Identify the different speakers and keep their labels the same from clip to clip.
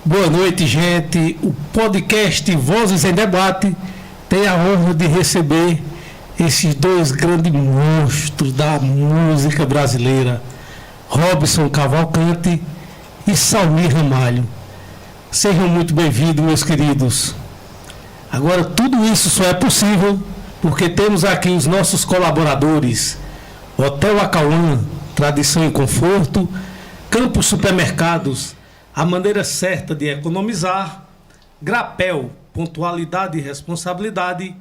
Speaker 1: Boa noite, gente. O podcast Vozes em Debate tem a honra de receber esses dois grandes monstros da música brasileira, Robson Cavalcante e Salmir Ramalho. Sejam muito bem-vindos, meus queridos. Agora, tudo isso só é possível porque temos aqui os nossos colaboradores: Hotel Acauã, tradição e conforto; Campos Supermercados, a maneira certa de economizar; Grapel, pontualidade e responsabilidade;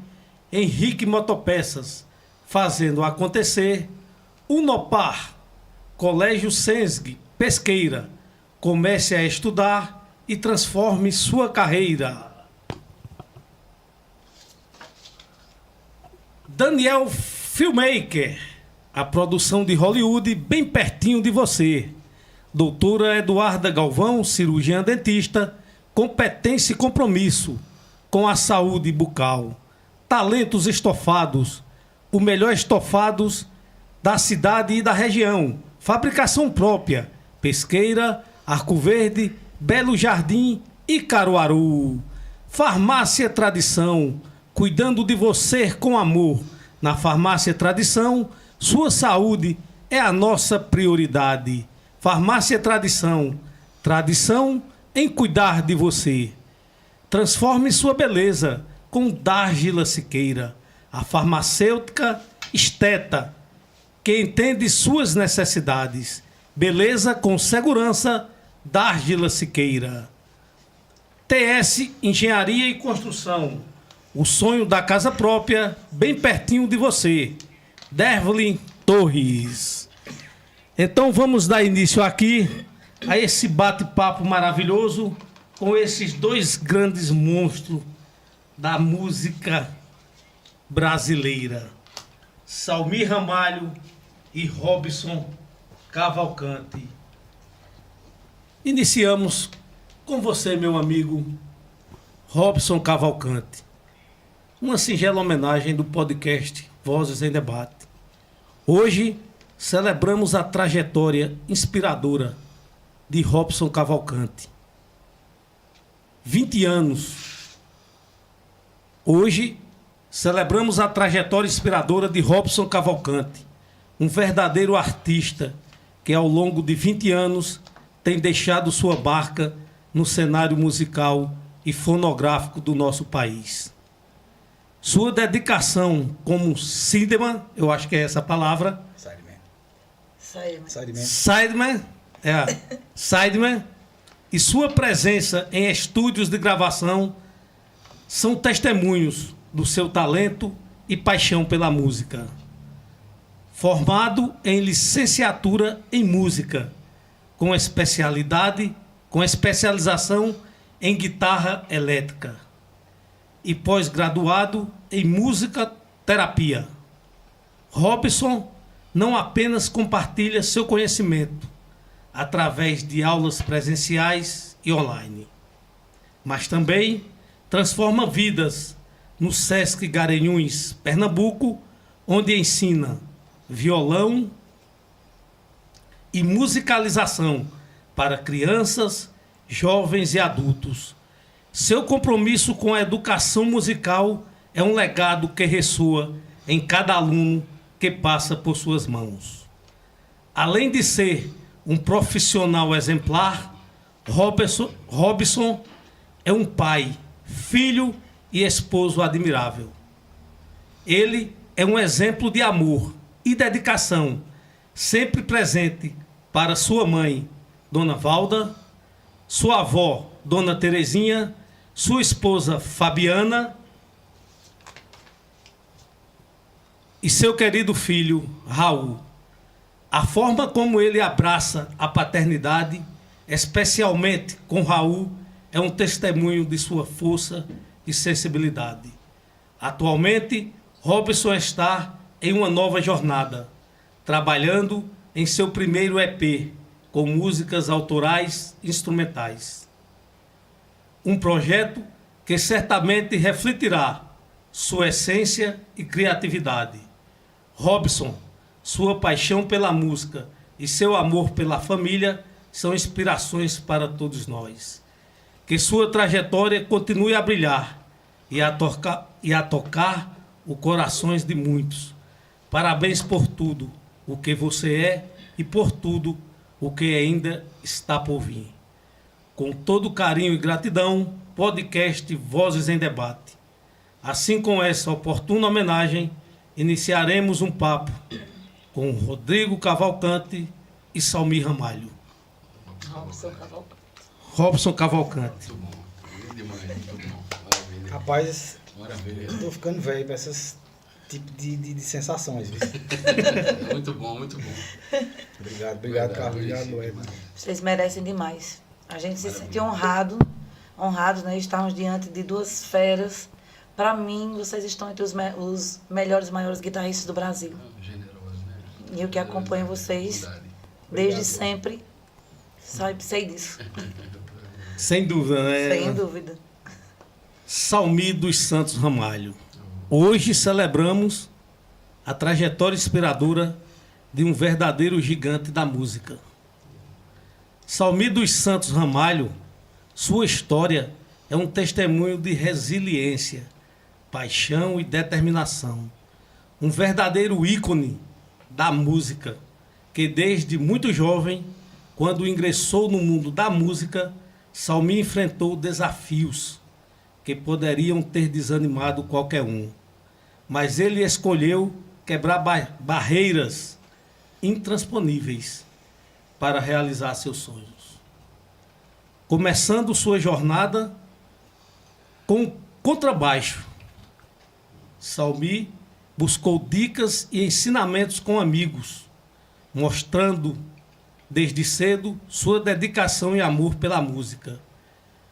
Speaker 1: Henrique Motopeças, fazendo acontecer; Unopar, Colégio Sensg, Pesqueira, comece a estudar e transforme sua carreira. Daniel Filmmaker, a produção de Hollywood bem pertinho de você. Doutora Eduarda Galvão, cirurgiã dentista, competência e compromisso com a saúde bucal. Talentos Estofados, o melhor estofados da cidade e da região. Fabricação própria, Pesqueira, Arco Verde, Belo Jardim e Caruaru. Farmácia Tradição, cuidando de você com amor. Na Farmácia Tradição, sua saúde é a nossa prioridade. Farmácia Tradição, tradição em cuidar de você. Transforme sua beleza com Dárgila Siqueira, a farmacêutica esteta, que entende suas necessidades. Beleza com segurança, Dárgila Siqueira. TS Engenharia e Construção, o sonho da casa própria, bem pertinho de você. Dervlin Torres. Então vamos dar início aqui a esse bate-papo maravilhoso com esses dois grandes monstros da música brasileira, Salmir Ramalho e Robson Cavalcante. Iniciamos com você, meu amigo Robson Cavalcante. Uma singela homenagem do podcast Vozes em Debate. Hoje celebramos a trajetória inspiradora de Robson Cavalcante. 20 anos. Hoje celebramos a trajetória inspiradora de Robson Cavalcante, um verdadeiro artista que ao longo de 20 anos tem deixado sua marca no cenário musical e fonográfico do nosso país. Sua dedicação como Sideman, eu acho que é essa a palavra. Sideman, e sua presença em estúdios de gravação são testemunhos do seu talento e paixão pela música. Formado em licenciatura em música, com especialização em guitarra elétrica, e pós-graduado em música terapia, Robson não apenas compartilha seu conhecimento através de aulas presenciais e online, mas também transforma vidas no Sesc Garanhuns, Pernambuco, onde ensina violão e musicalização para crianças, jovens e adultos. Seu compromisso com a educação musical é um legado que ressoa em cada aluno que passa por suas mãos. Além de ser um profissional exemplar, Robson é um pai, filho e esposo admirável. Ele é um exemplo de amor e dedicação, sempre presente para sua mãe, Dona Valda, sua avó, Dona Terezinha, sua esposa, Fabiana, e seu querido filho, Raul. A forma como ele abraça a paternidade, especialmente com Raul, é um testemunho de sua força e sensibilidade. Atualmente, Robson está em uma nova jornada, trabalhando em seu primeiro EP, com músicas autorais e instrumentais. Um projeto que certamente refletirá sua essência e criatividade. Robson, sua paixão pela música e seu amor pela família são inspirações para todos nós. Que sua trajetória continue a brilhar e a tocar os corações de muitos. Parabéns por tudo o que você é e por tudo o que ainda está por vir. Com todo carinho e gratidão, podcast Vozes em Debate. Assim, com essa oportuna homenagem, iniciaremos um papo com Rodrigo Cavalcante e Salmir Ramalho. Robson Cavalcante.
Speaker 2: Muito bom. Demais, muito bom. Maravilha.
Speaker 3: Rapaz,
Speaker 2: Maravilha.
Speaker 3: eu tô ficando velho pra esses tipos de sensações. Viu?
Speaker 2: Muito bom, muito bom.
Speaker 3: Obrigado,
Speaker 2: Verdade,
Speaker 3: Carlos. Obrigado,
Speaker 2: Chico.
Speaker 3: Edna.
Speaker 4: Vocês merecem demais. A gente se sentiu honrados, né? Estarmos diante de duas feras. Para mim, vocês estão entre os melhores e maiores guitarristas do Brasil.
Speaker 2: Generoso, né?
Speaker 4: E eu que acompanho vocês desde sempre, sei disso.
Speaker 1: Sem dúvida, né?
Speaker 4: Sem dúvida.
Speaker 1: Salmir dos Santos Ramalho. Hoje celebramos a trajetória inspiradora de um verdadeiro gigante da música. Salmir dos Santos Ramalho, sua história é um testemunho de resiliência, paixão e determinação. Um verdadeiro ícone da música, que desde muito jovem, quando ingressou no mundo da música, Salmir enfrentou desafios que poderiam ter desanimado qualquer um. Mas ele escolheu quebrar barreiras intransponíveis para realizar seus sonhos. Começando sua jornada com contrabaixo, Salmir buscou dicas e ensinamentos com amigos, mostrando desde cedo sua dedicação e amor pela música.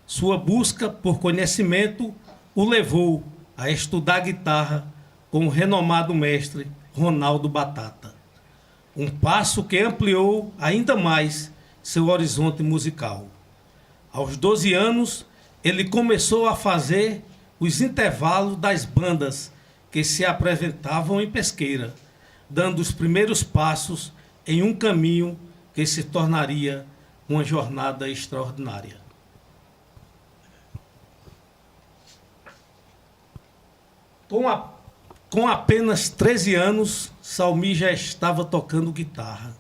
Speaker 1: Sua busca por conhecimento o levou a estudar guitarra com o renomado mestre Ronaldo Batata. Um passo que ampliou ainda mais seu horizonte musical. Aos 12 anos, ele começou a fazer os intervalos das bandas que se apresentavam em Pesqueira, dando os primeiros passos em um caminho que se tornaria uma jornada extraordinária. Com apenas 13 anos, Salmir já estava tocando guitarra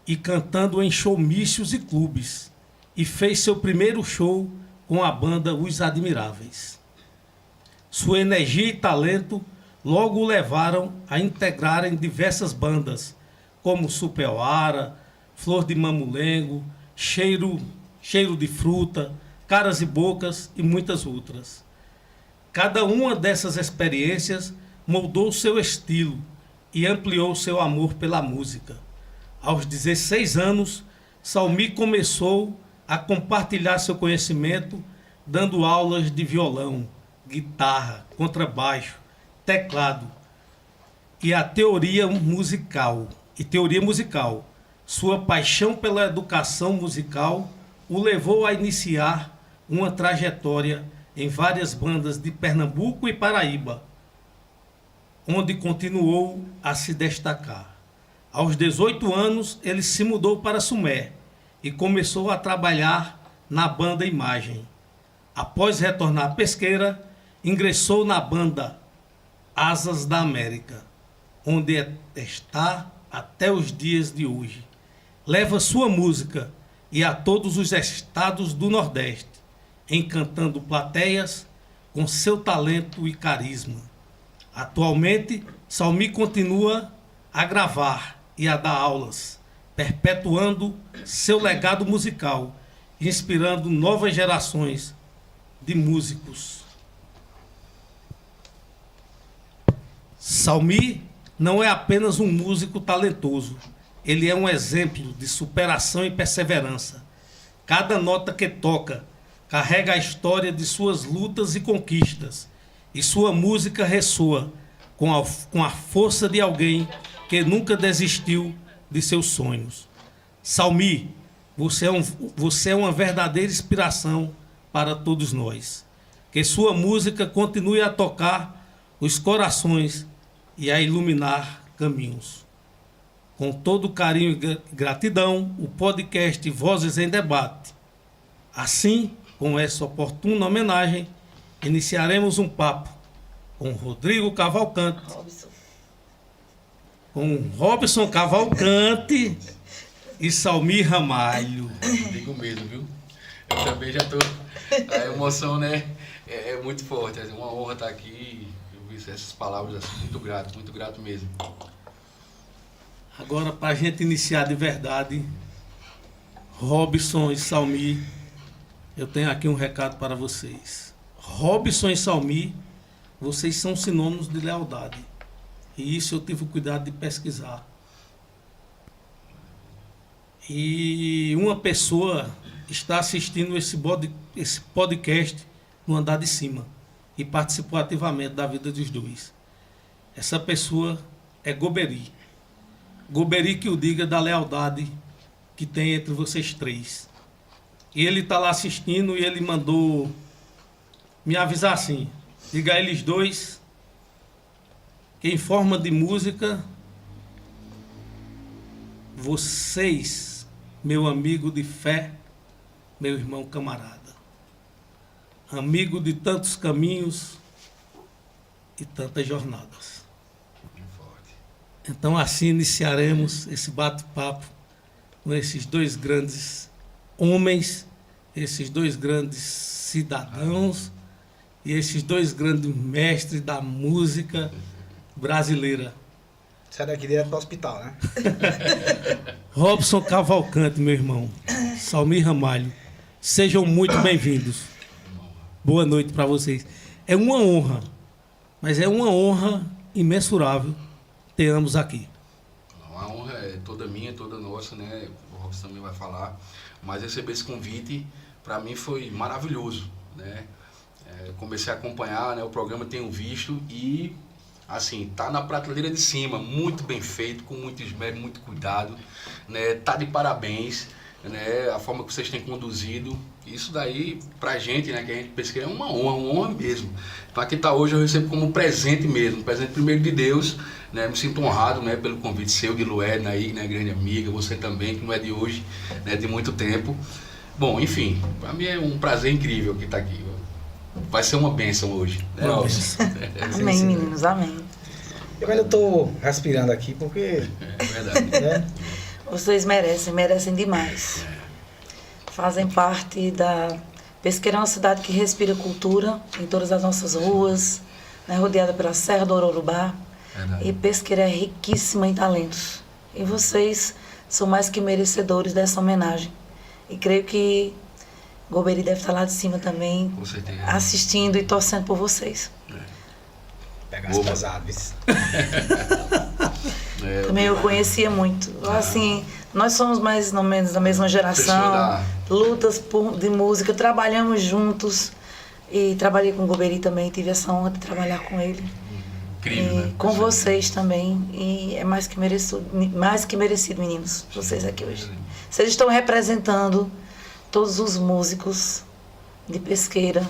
Speaker 1: e cantando em showmícios e clubes, e fez seu primeiro show com a banda Os Admiráveis. Sua energia e talento logo o levaram a integrar em diversas bandas, como Supeuara, Flor de Mamulengo, Cheiro de Fruta, Caras e Bocas e muitas outras. Cada uma dessas experiências moldou seu estilo e ampliou seu amor pela música. Aos 16 anos, Salmir começou a compartilhar seu conhecimento, dando aulas de violão, guitarra, contrabaixo, teclado e teoria musical. Sua paixão pela educação musical o levou a iniciar uma trajetória em várias bandas de Pernambuco e Paraíba, onde continuou a se destacar. Aos 18 anos, ele se mudou para Sumé e começou a trabalhar na banda Imagem. Após retornar à Pesqueira, ingressou na banda Asas da América, onde está até os dias de hoje. Leva sua música e a todos os estados do Nordeste, encantando plateias com seu talento e carisma. Atualmente, Salmir continua a gravar e a dar aulas, perpetuando seu legado musical, inspirando novas gerações de músicos. Salmir não é apenas um músico talentoso, ele é um exemplo de superação e perseverança. Cada nota que toca carrega a história de suas lutas e conquistas, e sua música ressoa com a força de alguém que nunca desistiu de seus sonhos. Salmir, você é uma verdadeira inspiração para todos nós. Que sua música continue a tocar os corações e a iluminar caminhos. Com todo carinho e gratidão, o podcast Vozes em Debate. Assim, Com essa oportuna homenagem, iniciaremos um papo com Rodrigo Cavalcante,
Speaker 4: Robson.
Speaker 1: com Robson Cavalcante e Salmir Ramalho.
Speaker 2: Digo mesmo, viu? Eu também já tô... A emoção, né? É muito forte. É uma honra estar aqui. Eu vi essas palavras assim, muito grato mesmo.
Speaker 1: Agora, para a gente iniciar de verdade, Robson e Salmir, eu tenho aqui um recado para vocês. Robson e Salmir, vocês são sinônimos de lealdade. E isso eu tive o cuidado de pesquisar. E uma pessoa está assistindo esse podcast no andar de cima e participou ativamente da vida dos dois. Essa pessoa é Goberi. Goberi que o diga da lealdade que tem entre vocês três. E ele está lá assistindo e ele mandou me avisar assim: diga a eles dois que em forma de música, vocês, meu amigo de fé, meu irmão camarada, amigo de tantos caminhos e tantas jornadas.
Speaker 2: Muito forte.
Speaker 1: Então assim iniciaremos esse bate-papo com esses dois grandes homens, esses dois grandes cidadãos e esses dois grandes mestres da música brasileira.
Speaker 3: Sai daqui direto pro hospital, né?
Speaker 1: Robson Cavalcante, meu irmão, Salmir Ramalho, sejam muito bem-vindos. Boa noite para vocês. É uma honra, mas é uma honra imensurável ter ambos aqui.
Speaker 2: A honra é toda minha, toda nossa, né? O Robson também vai falar. Mas receber esse convite, para mim, foi maravilhoso, né? Comecei a acompanhar, né? O programa, tenho visto e, assim, tá na prateleira de cima, muito bem feito, com muito esmero, muito cuidado, né? Tá de parabéns, né? A forma que vocês têm conduzido, isso daí, pra gente, né? Que a gente pesquisa, é uma honra mesmo. Então, aqui tá hoje, eu recebo como um presente mesmo, um presente primeiro de Deus, né? Me sinto honrado, né? Pelo convite seu, de Luedna aí, né? Grande amiga, você também, que não é de hoje, né? De muito tempo. Bom, enfim, pra mim é um prazer incrível que tá aqui. Vai ser uma bênção hoje, né, Robson?
Speaker 4: Amém, meninos, amém.
Speaker 3: Eu ainda tô respirando aqui porque...
Speaker 2: É verdade.
Speaker 3: Né?
Speaker 4: Vocês merecem demais. Fazem parte da... Pesqueira é uma cidade que respira cultura em todas as nossas ruas, né, rodeada pela Serra do Ororubá.
Speaker 2: Verdade.
Speaker 4: E Pesqueira é riquíssima em talentos. E vocês são mais que merecedores dessa homenagem. E creio que Goberi deve estar lá de cima também,
Speaker 2: Com certeza.
Speaker 4: assistindo e torcendo por vocês.
Speaker 3: Pegar as pesadas.
Speaker 4: Também eu conhecia muito. Assim, nós somos mais ou menos da mesma geração, lutas de música, trabalhamos juntos. E trabalhei com o Goberi também, tive essa honra de trabalhar com ele.
Speaker 2: Incrível,
Speaker 4: E
Speaker 2: né?
Speaker 4: com vocês também. E é mais que merecido, meninos, vocês aqui hoje. Vocês estão representando todos os músicos de Pesqueira,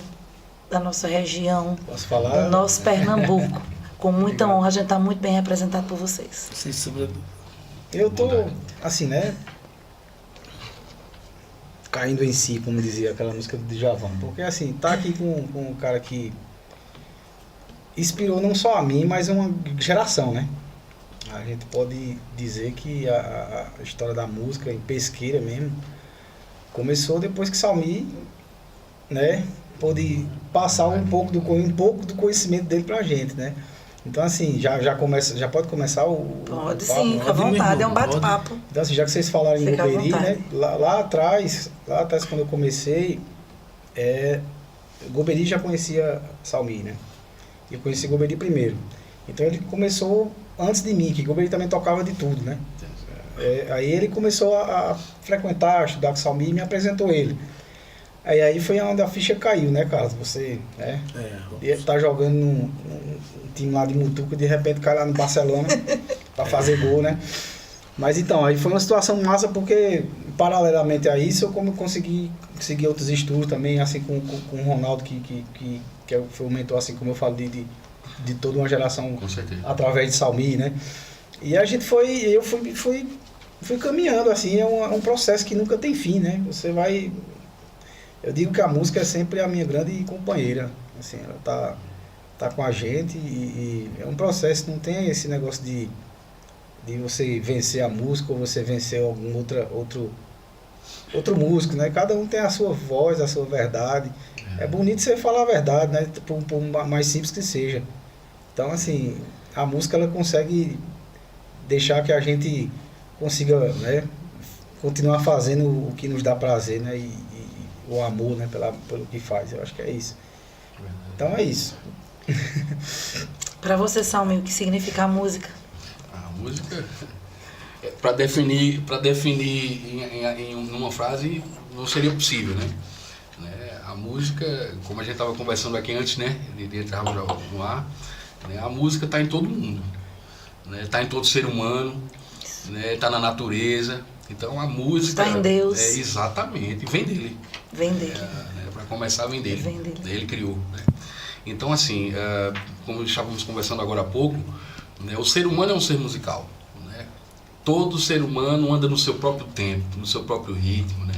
Speaker 4: da nossa região,
Speaker 3: Posso falar?
Speaker 4: do nosso Pernambuco. Com muita honra, a gente está muito bem representado por vocês.
Speaker 1: Sem sombra de dúvida.
Speaker 3: Eu tô, assim, né? Caindo em si, como dizia aquela música do Djavan. Porque, assim, tá aqui com um cara que inspirou não só a mim, mas uma geração, né? A gente pode dizer que a história da música em Pesqueira mesmo começou depois que Salmir, né, pôde passar um pouco do conhecimento dele pra gente, né? Então, assim, já pode começar o
Speaker 4: Pode
Speaker 3: papo,
Speaker 4: sim,
Speaker 3: né?
Speaker 4: fica à vontade, é um bate-papo.
Speaker 3: Então, assim, já que vocês falaram em
Speaker 4: Fica à
Speaker 3: Goberi,
Speaker 4: vontade.
Speaker 3: né? Lá atrás, quando eu comecei, Goberi já conhecia Salmir, né? Eu conheci Goberi primeiro. Então ele começou antes de mim, que Goberi também tocava de tudo, né? Aí ele começou a frequentar, estudar com Salmir e me apresentou ele. Aí foi onde a ficha caiu, né, Carlos? Você, né? Tá jogando num time lá de Mutuca, de repente cai lá no Barcelona para fazer gol, né? Mas então, aí foi uma situação massa porque, paralelamente a isso, eu consegui seguir outros estudos também, assim, com o Ronaldo, que foi um mentor, assim, como eu falo, de toda uma geração,
Speaker 2: Com certeza.
Speaker 3: através de Salmir, né? E a gente eu fui caminhando, assim, é um processo que nunca tem fim, né? Você vai... eu digo que a música é sempre a minha grande companheira. Assim, ela tá com a gente e é um processo, não tem esse negócio de você vencer a música ou você vencer algum outro músico, né? Cada um tem a sua voz, a sua verdade. É bonito você falar a verdade, né? Por mais simples que seja. Então, assim, a música ela consegue deixar que a gente consiga, né, continuar fazendo o que nos dá prazer, né? E o amor, né, pelo que faz. Eu acho que é isso. Então é isso.
Speaker 4: Para você, Salminho, o que significa a música?
Speaker 2: A música, para definir em uma frase, não seria possível, né? A música, como a gente estava conversando aqui antes, né, de entrar no ar, né, a música está em todo mundo, né, está em todo ser humano, né, está na natureza. Então a música
Speaker 4: está em Deus.
Speaker 2: Exatamente, vem dele.
Speaker 4: Vem dele.
Speaker 2: Né, para começar, vem dele.
Speaker 4: Vem dele.
Speaker 2: Ele criou. Né? Então, assim, como estávamos conversando agora há pouco, né, o ser humano é um ser musical. Né? Todo ser humano anda no seu próprio tempo, no seu próprio ritmo. Né?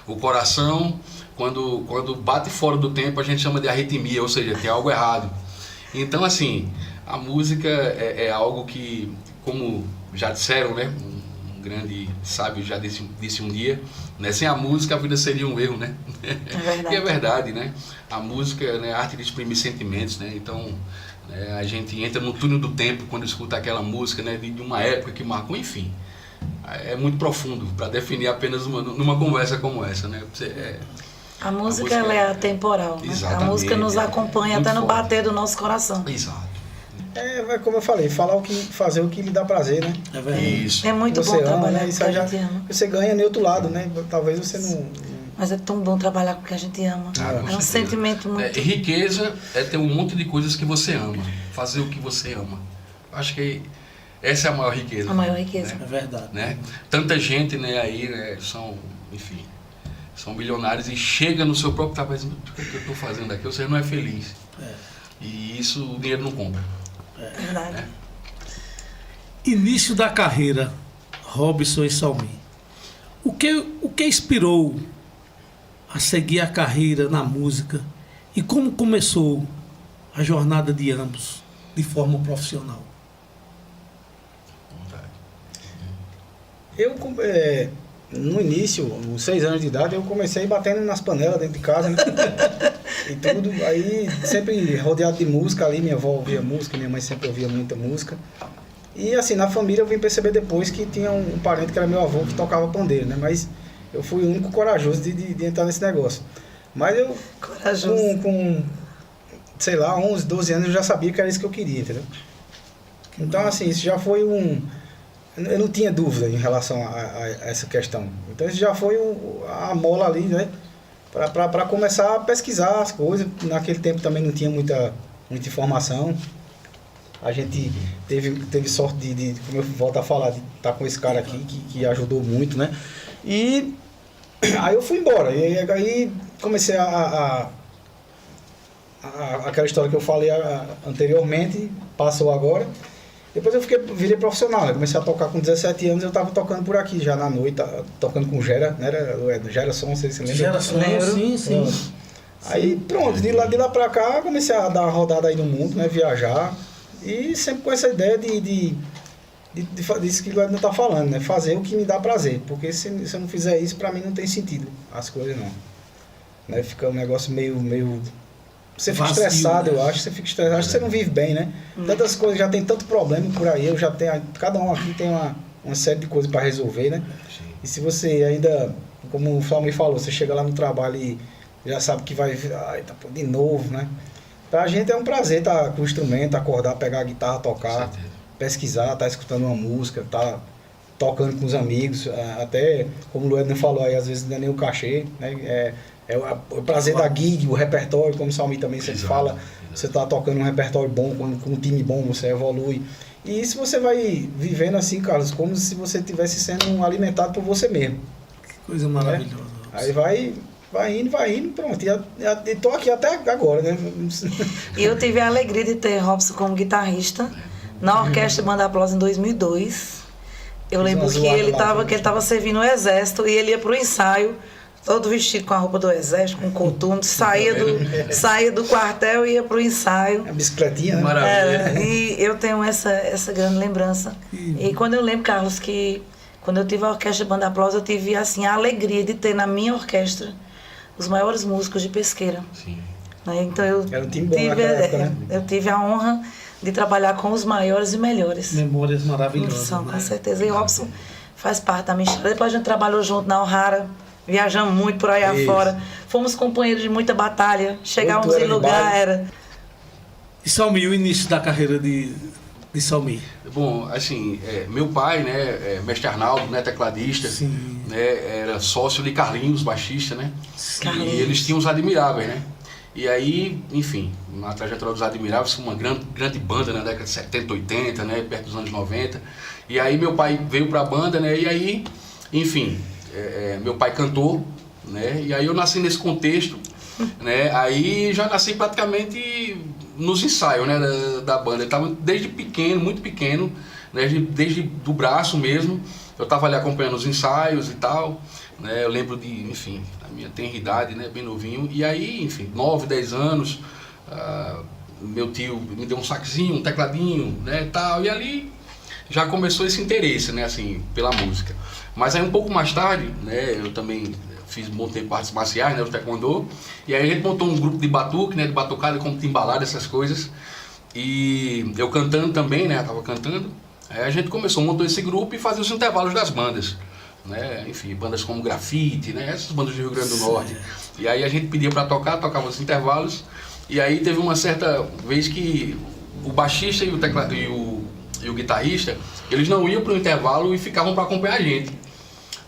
Speaker 2: O coração, quando bate fora do tempo, a gente chama de arritmia, ou seja, tem algo errado. Então, assim, a música é algo que, como já disseram, né? Um grande sábio já disse um dia, né? Sem a música a vida seria um erro, né?
Speaker 4: É verdade.
Speaker 2: E é verdade, né? A música, né, é a arte de exprimir sentimentos, né? Então, né, a gente entra no túnel do tempo quando escuta aquela música, né, de uma época que marcou, enfim. É muito profundo para definir apenas numa conversa como essa, né?
Speaker 4: A música ela é atemporal, né? A música nos acompanha até no bater do nosso coração.
Speaker 2: Exato.
Speaker 3: Como eu falei, fazer o que lhe dá prazer, né?
Speaker 1: É verdade.
Speaker 2: Isso.
Speaker 4: É muito
Speaker 3: você
Speaker 4: bom
Speaker 3: ama,
Speaker 4: trabalhar
Speaker 3: né?
Speaker 4: com o
Speaker 3: Isso
Speaker 4: que a
Speaker 3: já,
Speaker 4: gente ama.
Speaker 3: você ganha no outro lado, né? Talvez você não...
Speaker 4: Mas é tão bom trabalhar com o que a gente ama.
Speaker 2: Com
Speaker 4: É um
Speaker 2: certeza.
Speaker 4: sentimento muito...
Speaker 2: Riqueza é ter um monte de coisas que você ama. Fazer o que você ama. Acho que essa é a maior riqueza.
Speaker 4: A maior riqueza.
Speaker 2: Né?
Speaker 1: É verdade.
Speaker 2: Né? Tanta gente, né, aí, né, são bilionários e chega no seu próprio trabalho dizendo, o que eu estou fazendo aqui? Você não é feliz. E isso o dinheiro não compra.
Speaker 4: É verdade.
Speaker 2: Né?
Speaker 1: Início da carreira, Robson e Salminho. O que inspirou a seguir a carreira na música e como começou a jornada de ambos de forma profissional?
Speaker 3: Eu, no início, aos 6 anos de idade, eu comecei batendo nas panelas dentro de casa, né? E tudo, aí sempre rodeado de música ali, minha avó ouvia música, minha mãe sempre ouvia muita música. E assim, na família eu vim perceber depois que tinha um parente que era meu avô que tocava pandeiro, né? Mas eu fui o único corajoso de entrar nesse negócio. Mas eu, com sei lá, 11, 12 anos, eu já sabia que era isso que eu queria, entendeu? Então, assim, isso já foi eu não tinha dúvida em relação a essa questão. Então, isso já foi a mola ali, né? Para começar a pesquisar as coisas. Naquele tempo também não tinha muita informação. A gente teve sorte de, como eu volto a falar, de estar com esse cara aqui, que ajudou muito, né? E aí eu fui embora. E aí comecei aquela história que eu falei anteriormente, passou agora. Depois eu virei profissional, né? Comecei a tocar com 17 anos, eu estava tocando por aqui já na noite, tocando com o Gera, né? Gera Som, não sei se você lembra.
Speaker 1: Gera Som, sim.
Speaker 3: Aí pronto, de lá pra cá, comecei a dar uma rodada aí no mundo, né? Viajar. E sempre com essa ideia disso que o Edna está falando, né? Fazer o que me dá prazer. Porque se eu não fizer isso, para mim não tem sentido as coisas, não. Né? Fica um negócio meio... Você fica
Speaker 1: vazio,
Speaker 3: estressado,
Speaker 1: né?
Speaker 3: eu acho. Você fica estressado. Acho que você não vive bem, né? Tantas coisas, já tem tanto problema por aí. Eu já tenho... Cada um aqui tem uma série de coisas para resolver, né?
Speaker 2: Sim.
Speaker 3: E se você ainda... Como o Flamengo falou, você chega lá no trabalho e já sabe que vai... Ai, tá de novo, né? Pra gente é um prazer estar com o instrumento, acordar, pegar a guitarra, tocar, pesquisar, estar escutando uma música, estar tocando com os amigos, até como o Luedna falou aí, às vezes não é nem o cachê, né? É o prazer da gig, o repertório, como o Salmi também sempre fala, você está tocando um repertório bom, com um time bom, você evolui. E isso você vai vivendo assim, Carlos, como se você estivesse sendo alimentado por você mesmo.
Speaker 1: Que coisa maravilhosa.
Speaker 3: Aí vai indo, pronto. E tô aqui até agora, né?
Speaker 4: E eu tive a alegria de ter Robson como guitarrista na Orquestra Banda Aplauso em 2002. Eu lembro que ele estava servindo o exército e ele ia para o ensaio todo vestido com a roupa do exército, com coturno, saía do quartel e ia pro ensaio.
Speaker 3: A bicicletinha, né?
Speaker 2: Maravilha.
Speaker 4: E eu tenho essa grande lembrança. E quando eu lembro, Carlos, que quando eu tive a orquestra Banda Aplauso, eu tive assim, a alegria de ter na minha orquestra os maiores músicos de Pesqueira.
Speaker 2: Sim.
Speaker 4: Né? Então eu
Speaker 3: Era um time bom naquela época, né?
Speaker 4: eu tive a honra de trabalhar com os maiores e melhores.
Speaker 1: Memórias maravilhosas.
Speaker 4: São, com
Speaker 1: né?
Speaker 4: certeza. E o Robson faz parte da minha história. Depois a gente trabalhou junto na O'Hara, viajamos muito por aí
Speaker 3: Isso.
Speaker 4: afora. Fomos companheiros de muita batalha. Chegávamos
Speaker 3: Outro
Speaker 4: em
Speaker 3: era de
Speaker 4: lugar,
Speaker 3: baile.
Speaker 4: era...
Speaker 1: E Salmi, o início da carreira de Salmi?
Speaker 2: Bom, assim, meu pai, né, mestre Arnaldo, né, tecladista,
Speaker 1: Sim.
Speaker 2: né, era sócio de Carlinhos, baixista, né?
Speaker 4: Carlinhos.
Speaker 2: E eles tinham os Admiráveis, né? E aí, enfim, na trajetória dos Admiráveis, uma grande banda na década de 70, 80, né, perto dos anos 90. E aí meu pai veio pra banda, né, e aí, enfim, meu pai cantou, né, e aí eu nasci nesse contexto, né, aí já nasci praticamente nos ensaios, né, da banda. Eu estava desde pequeno, muito pequeno, né, desde do braço mesmo, eu estava ali acompanhando os ensaios e tal, né, eu lembro de, enfim, da minha tenridade, né, bem novinho, e aí, enfim, 9, 10 anos, meu tio me deu um saquezinho, um tecladinho, né, tal, e ali já começou esse interesse, né, assim, pela música. Mas aí um pouco mais tarde, né, eu também montei artes marciais, né, o taekwondo, e aí a gente montou um grupo de batuque, né, de batucada, como timbalada, essas coisas, e eu cantando também, né, tava cantando, aí a gente montou esse grupo e fazia os intervalos das bandas, né, enfim, bandas como Grafite, né, essas bandas do Rio Grande do Norte, e aí a gente pedia para tocar, tocava os intervalos, e aí teve uma certa vez que o baixista e o guitarrista, eles não iam para o intervalo e ficavam para acompanhar a gente.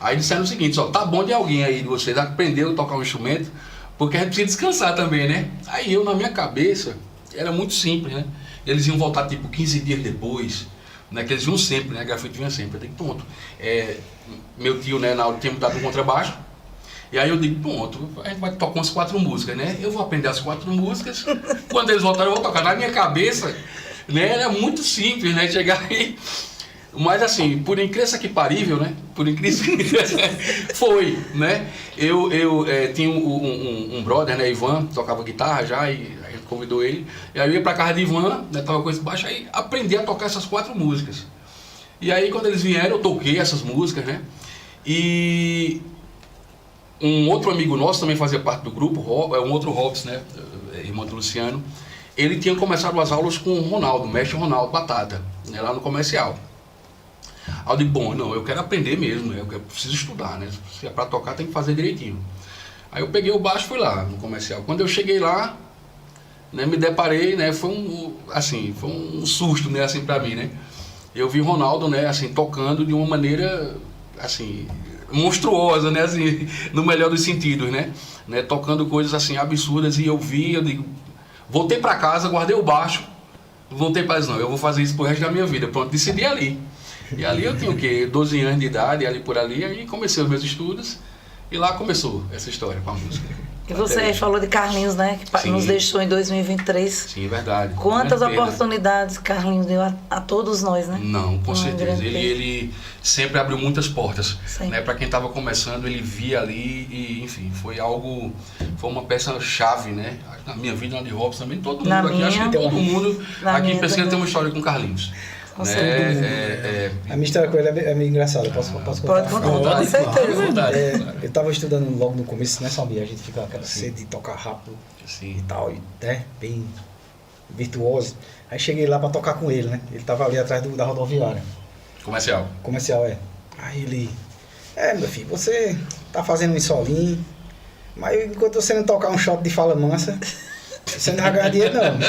Speaker 2: Aí disseram o seguinte, ó, tá bom de alguém aí de vocês aprendeu a tocar um instrumento, porque a gente precisa descansar também, né? Aí eu, na minha cabeça, era muito simples, né? Eles iam voltar tipo 15 dias depois, né? Que eles iam sempre, né? A Grafite vinha sempre. Eu digo, pronto. Meu tio, né, na hora tinha me dado um contrabaixo, e aí eu digo, pronto, a gente vai tocar umas 4 músicas, né? Eu vou aprender as 4 músicas, quando eles voltarem eu vou tocar. Na minha cabeça, né, era muito simples, né? Chegar aí... Mas assim, por incrível que parível, né? Por incrível que foi, né? Eu tinha um brother, né, Ivan, tocava guitarra já, e a gente convidou ele. E aí eu ia pra casa de Ivan, né, tava com esse baixo, aí aprendi a tocar essas 4 músicas. E aí quando eles vieram, eu toquei essas músicas, né? E um outro amigo nosso também fazia parte do grupo, um outro Robson, né? Irmão do Luciano. Ele tinha começado as aulas com o Ronaldo, mestre Ronaldo Batata, né, lá no comercial. Aí eu digo, bom, não, eu quero aprender mesmo, né? Eu preciso estudar, né? Se é pra tocar, tem que fazer direitinho. Aí eu peguei o baixo e fui lá no comercial. Quando eu cheguei lá, né, me deparei, né? Foi um susto, né, assim, pra mim, né? Eu vi o Ronaldo, né, assim, tocando de uma maneira, assim, monstruosa, né, assim, no melhor dos sentidos, né? Tocando coisas, assim, absurdas, e eu digo, voltei pra casa, guardei o baixo, voltei pra isso, não, eu vou fazer isso pro resto da minha vida. Pronto, decidi ali. E ali eu tinha o quê? 12 anos de idade, ali por ali, aí comecei os meus estudos e lá começou essa história com a música.
Speaker 4: E você falou de Carlinhos, né? Que
Speaker 2: Sim.
Speaker 4: nos deixou em 2023.
Speaker 2: Sim, verdade.
Speaker 4: Quantas
Speaker 2: Grande perda.
Speaker 4: oportunidades Carlinhos deu a todos nós, né?
Speaker 2: Não, com
Speaker 4: Uma
Speaker 2: certeza.
Speaker 4: grande perda.
Speaker 2: Ele sempre abriu muitas portas.
Speaker 4: Sim.
Speaker 2: Né? Para quem estava começando, ele via ali e, enfim, foi uma peça-chave, né? Na minha vida, na de Robson também, todo mundo
Speaker 4: Na
Speaker 2: aqui,
Speaker 4: minha.
Speaker 2: acho que todo mundo
Speaker 4: Na
Speaker 2: aqui em
Speaker 4: minha
Speaker 2: Pesqueira
Speaker 4: também.
Speaker 2: tem uma história com o Carlinhos.
Speaker 4: Com
Speaker 2: Né?
Speaker 4: certeza.
Speaker 3: A minha história com ele é meio engraçada, posso contar?
Speaker 4: Pode contar, com
Speaker 2: Claro,
Speaker 4: certeza.
Speaker 2: vontade.
Speaker 3: Eu estava estudando logo no começo, né, Salmi? A gente fica com aquela sede de tocar rápido e
Speaker 2: Sim.
Speaker 3: tal, né, bem virtuoso. Aí cheguei lá para tocar com ele, né? Ele estava ali atrás da rodoviária.
Speaker 2: Comercial.
Speaker 3: Comercial, é. Aí ele... meu filho, você tá fazendo um solinho, mas enquanto você não tocar um shot de fala mansa, você não vai ganhar dinheiro, não.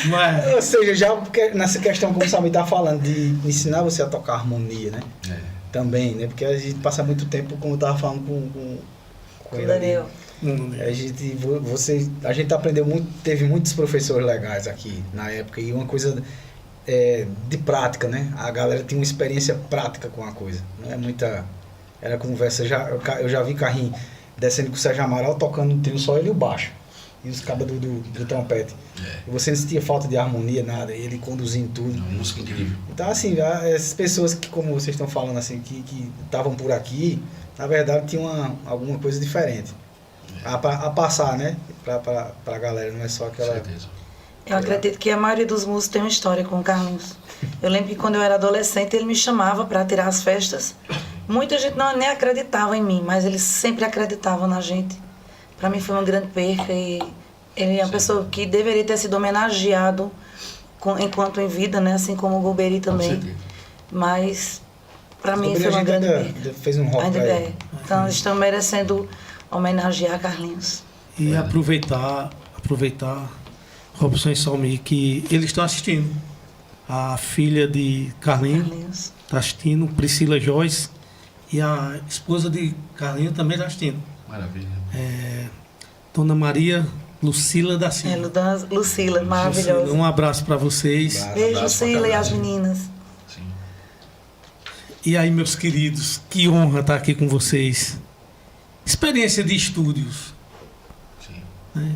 Speaker 1: Mas,
Speaker 3: Ou seja, já porque nessa questão, como o Salmi tá falando, de ensinar você a tocar harmonia, né? Também, né? Porque a gente passa muito tempo, como eu tava falando com ele ali.
Speaker 4: Daniel.
Speaker 3: A gente aprendeu muito, teve muitos professores legais aqui na época, e uma coisa de prática, né? A galera tinha uma experiência prática com a coisa, não é muita... Era conversa, eu já vi Carrinho descendo com o Sérgio Amaral tocando no trio, só ele e o baixo, e os cabos do trompete. E você não sentia falta de harmonia, nada, ele conduzindo tudo.
Speaker 2: Uma música incrível.
Speaker 3: Então, assim, essas pessoas que, como vocês estão falando, assim, que estavam por aqui, na verdade tinha alguma coisa diferente. A passar, né? Pra galera, não é só
Speaker 2: Com
Speaker 3: aquela...
Speaker 2: certeza.
Speaker 4: Eu acredito que a maioria dos músicos tem uma história com o Carlinhos. Eu lembro que quando eu era adolescente, ele me chamava para tirar as festas. Muita gente nem acreditava em mim, mas eles sempre acreditavam na gente. Para mim foi uma grande perca e ele é uma pessoa que deveria ter sido homenageado enquanto em vida, né? Assim como o Golbery também.
Speaker 2: Com certeza.
Speaker 4: Mas para mim
Speaker 3: Golbery
Speaker 4: foi
Speaker 3: a
Speaker 4: uma
Speaker 3: gente
Speaker 4: grande
Speaker 3: ainda
Speaker 4: perca.
Speaker 3: fez um rock pra ele.
Speaker 4: Então eles estão merecendo homenagear Carlinhos.
Speaker 1: E aproveitar, Robson e Salmi, que eles estão assistindo. A filha de Carlinhos está assistindo, Priscila Joyce, e a esposa de Carlinhos também está assistindo.
Speaker 2: Maravilha.
Speaker 1: Dona Maria Lucila da Silva.
Speaker 4: Lucila, maravilhosa.
Speaker 1: Um abraço para vocês.
Speaker 4: Beijo,
Speaker 2: Abraço pra
Speaker 4: Lucila e
Speaker 2: cada
Speaker 4: as
Speaker 2: um.
Speaker 4: meninas.
Speaker 2: Sim.
Speaker 1: E aí, meus queridos, que honra estar aqui com vocês. Experiência de estúdios.
Speaker 2: Sim.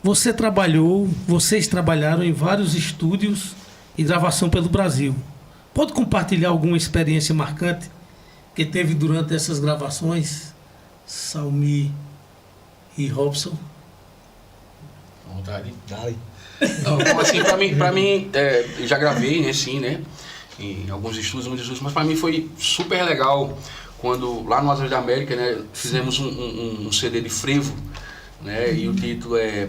Speaker 1: Vocês trabalharam em vários estúdios e gravação pelo Brasil. Pode compartilhar alguma experiência marcante que teve durante essas gravações, Salmi e Robson?
Speaker 2: À vontade.
Speaker 3: Dale.
Speaker 2: Não, assim, pra mim eu já gravei, né, sim, né, em alguns estúdios, muitos estúdios, mas pra mim foi super legal quando, lá no Asas da América, né, fizemos um CD de frevo, né, e o título é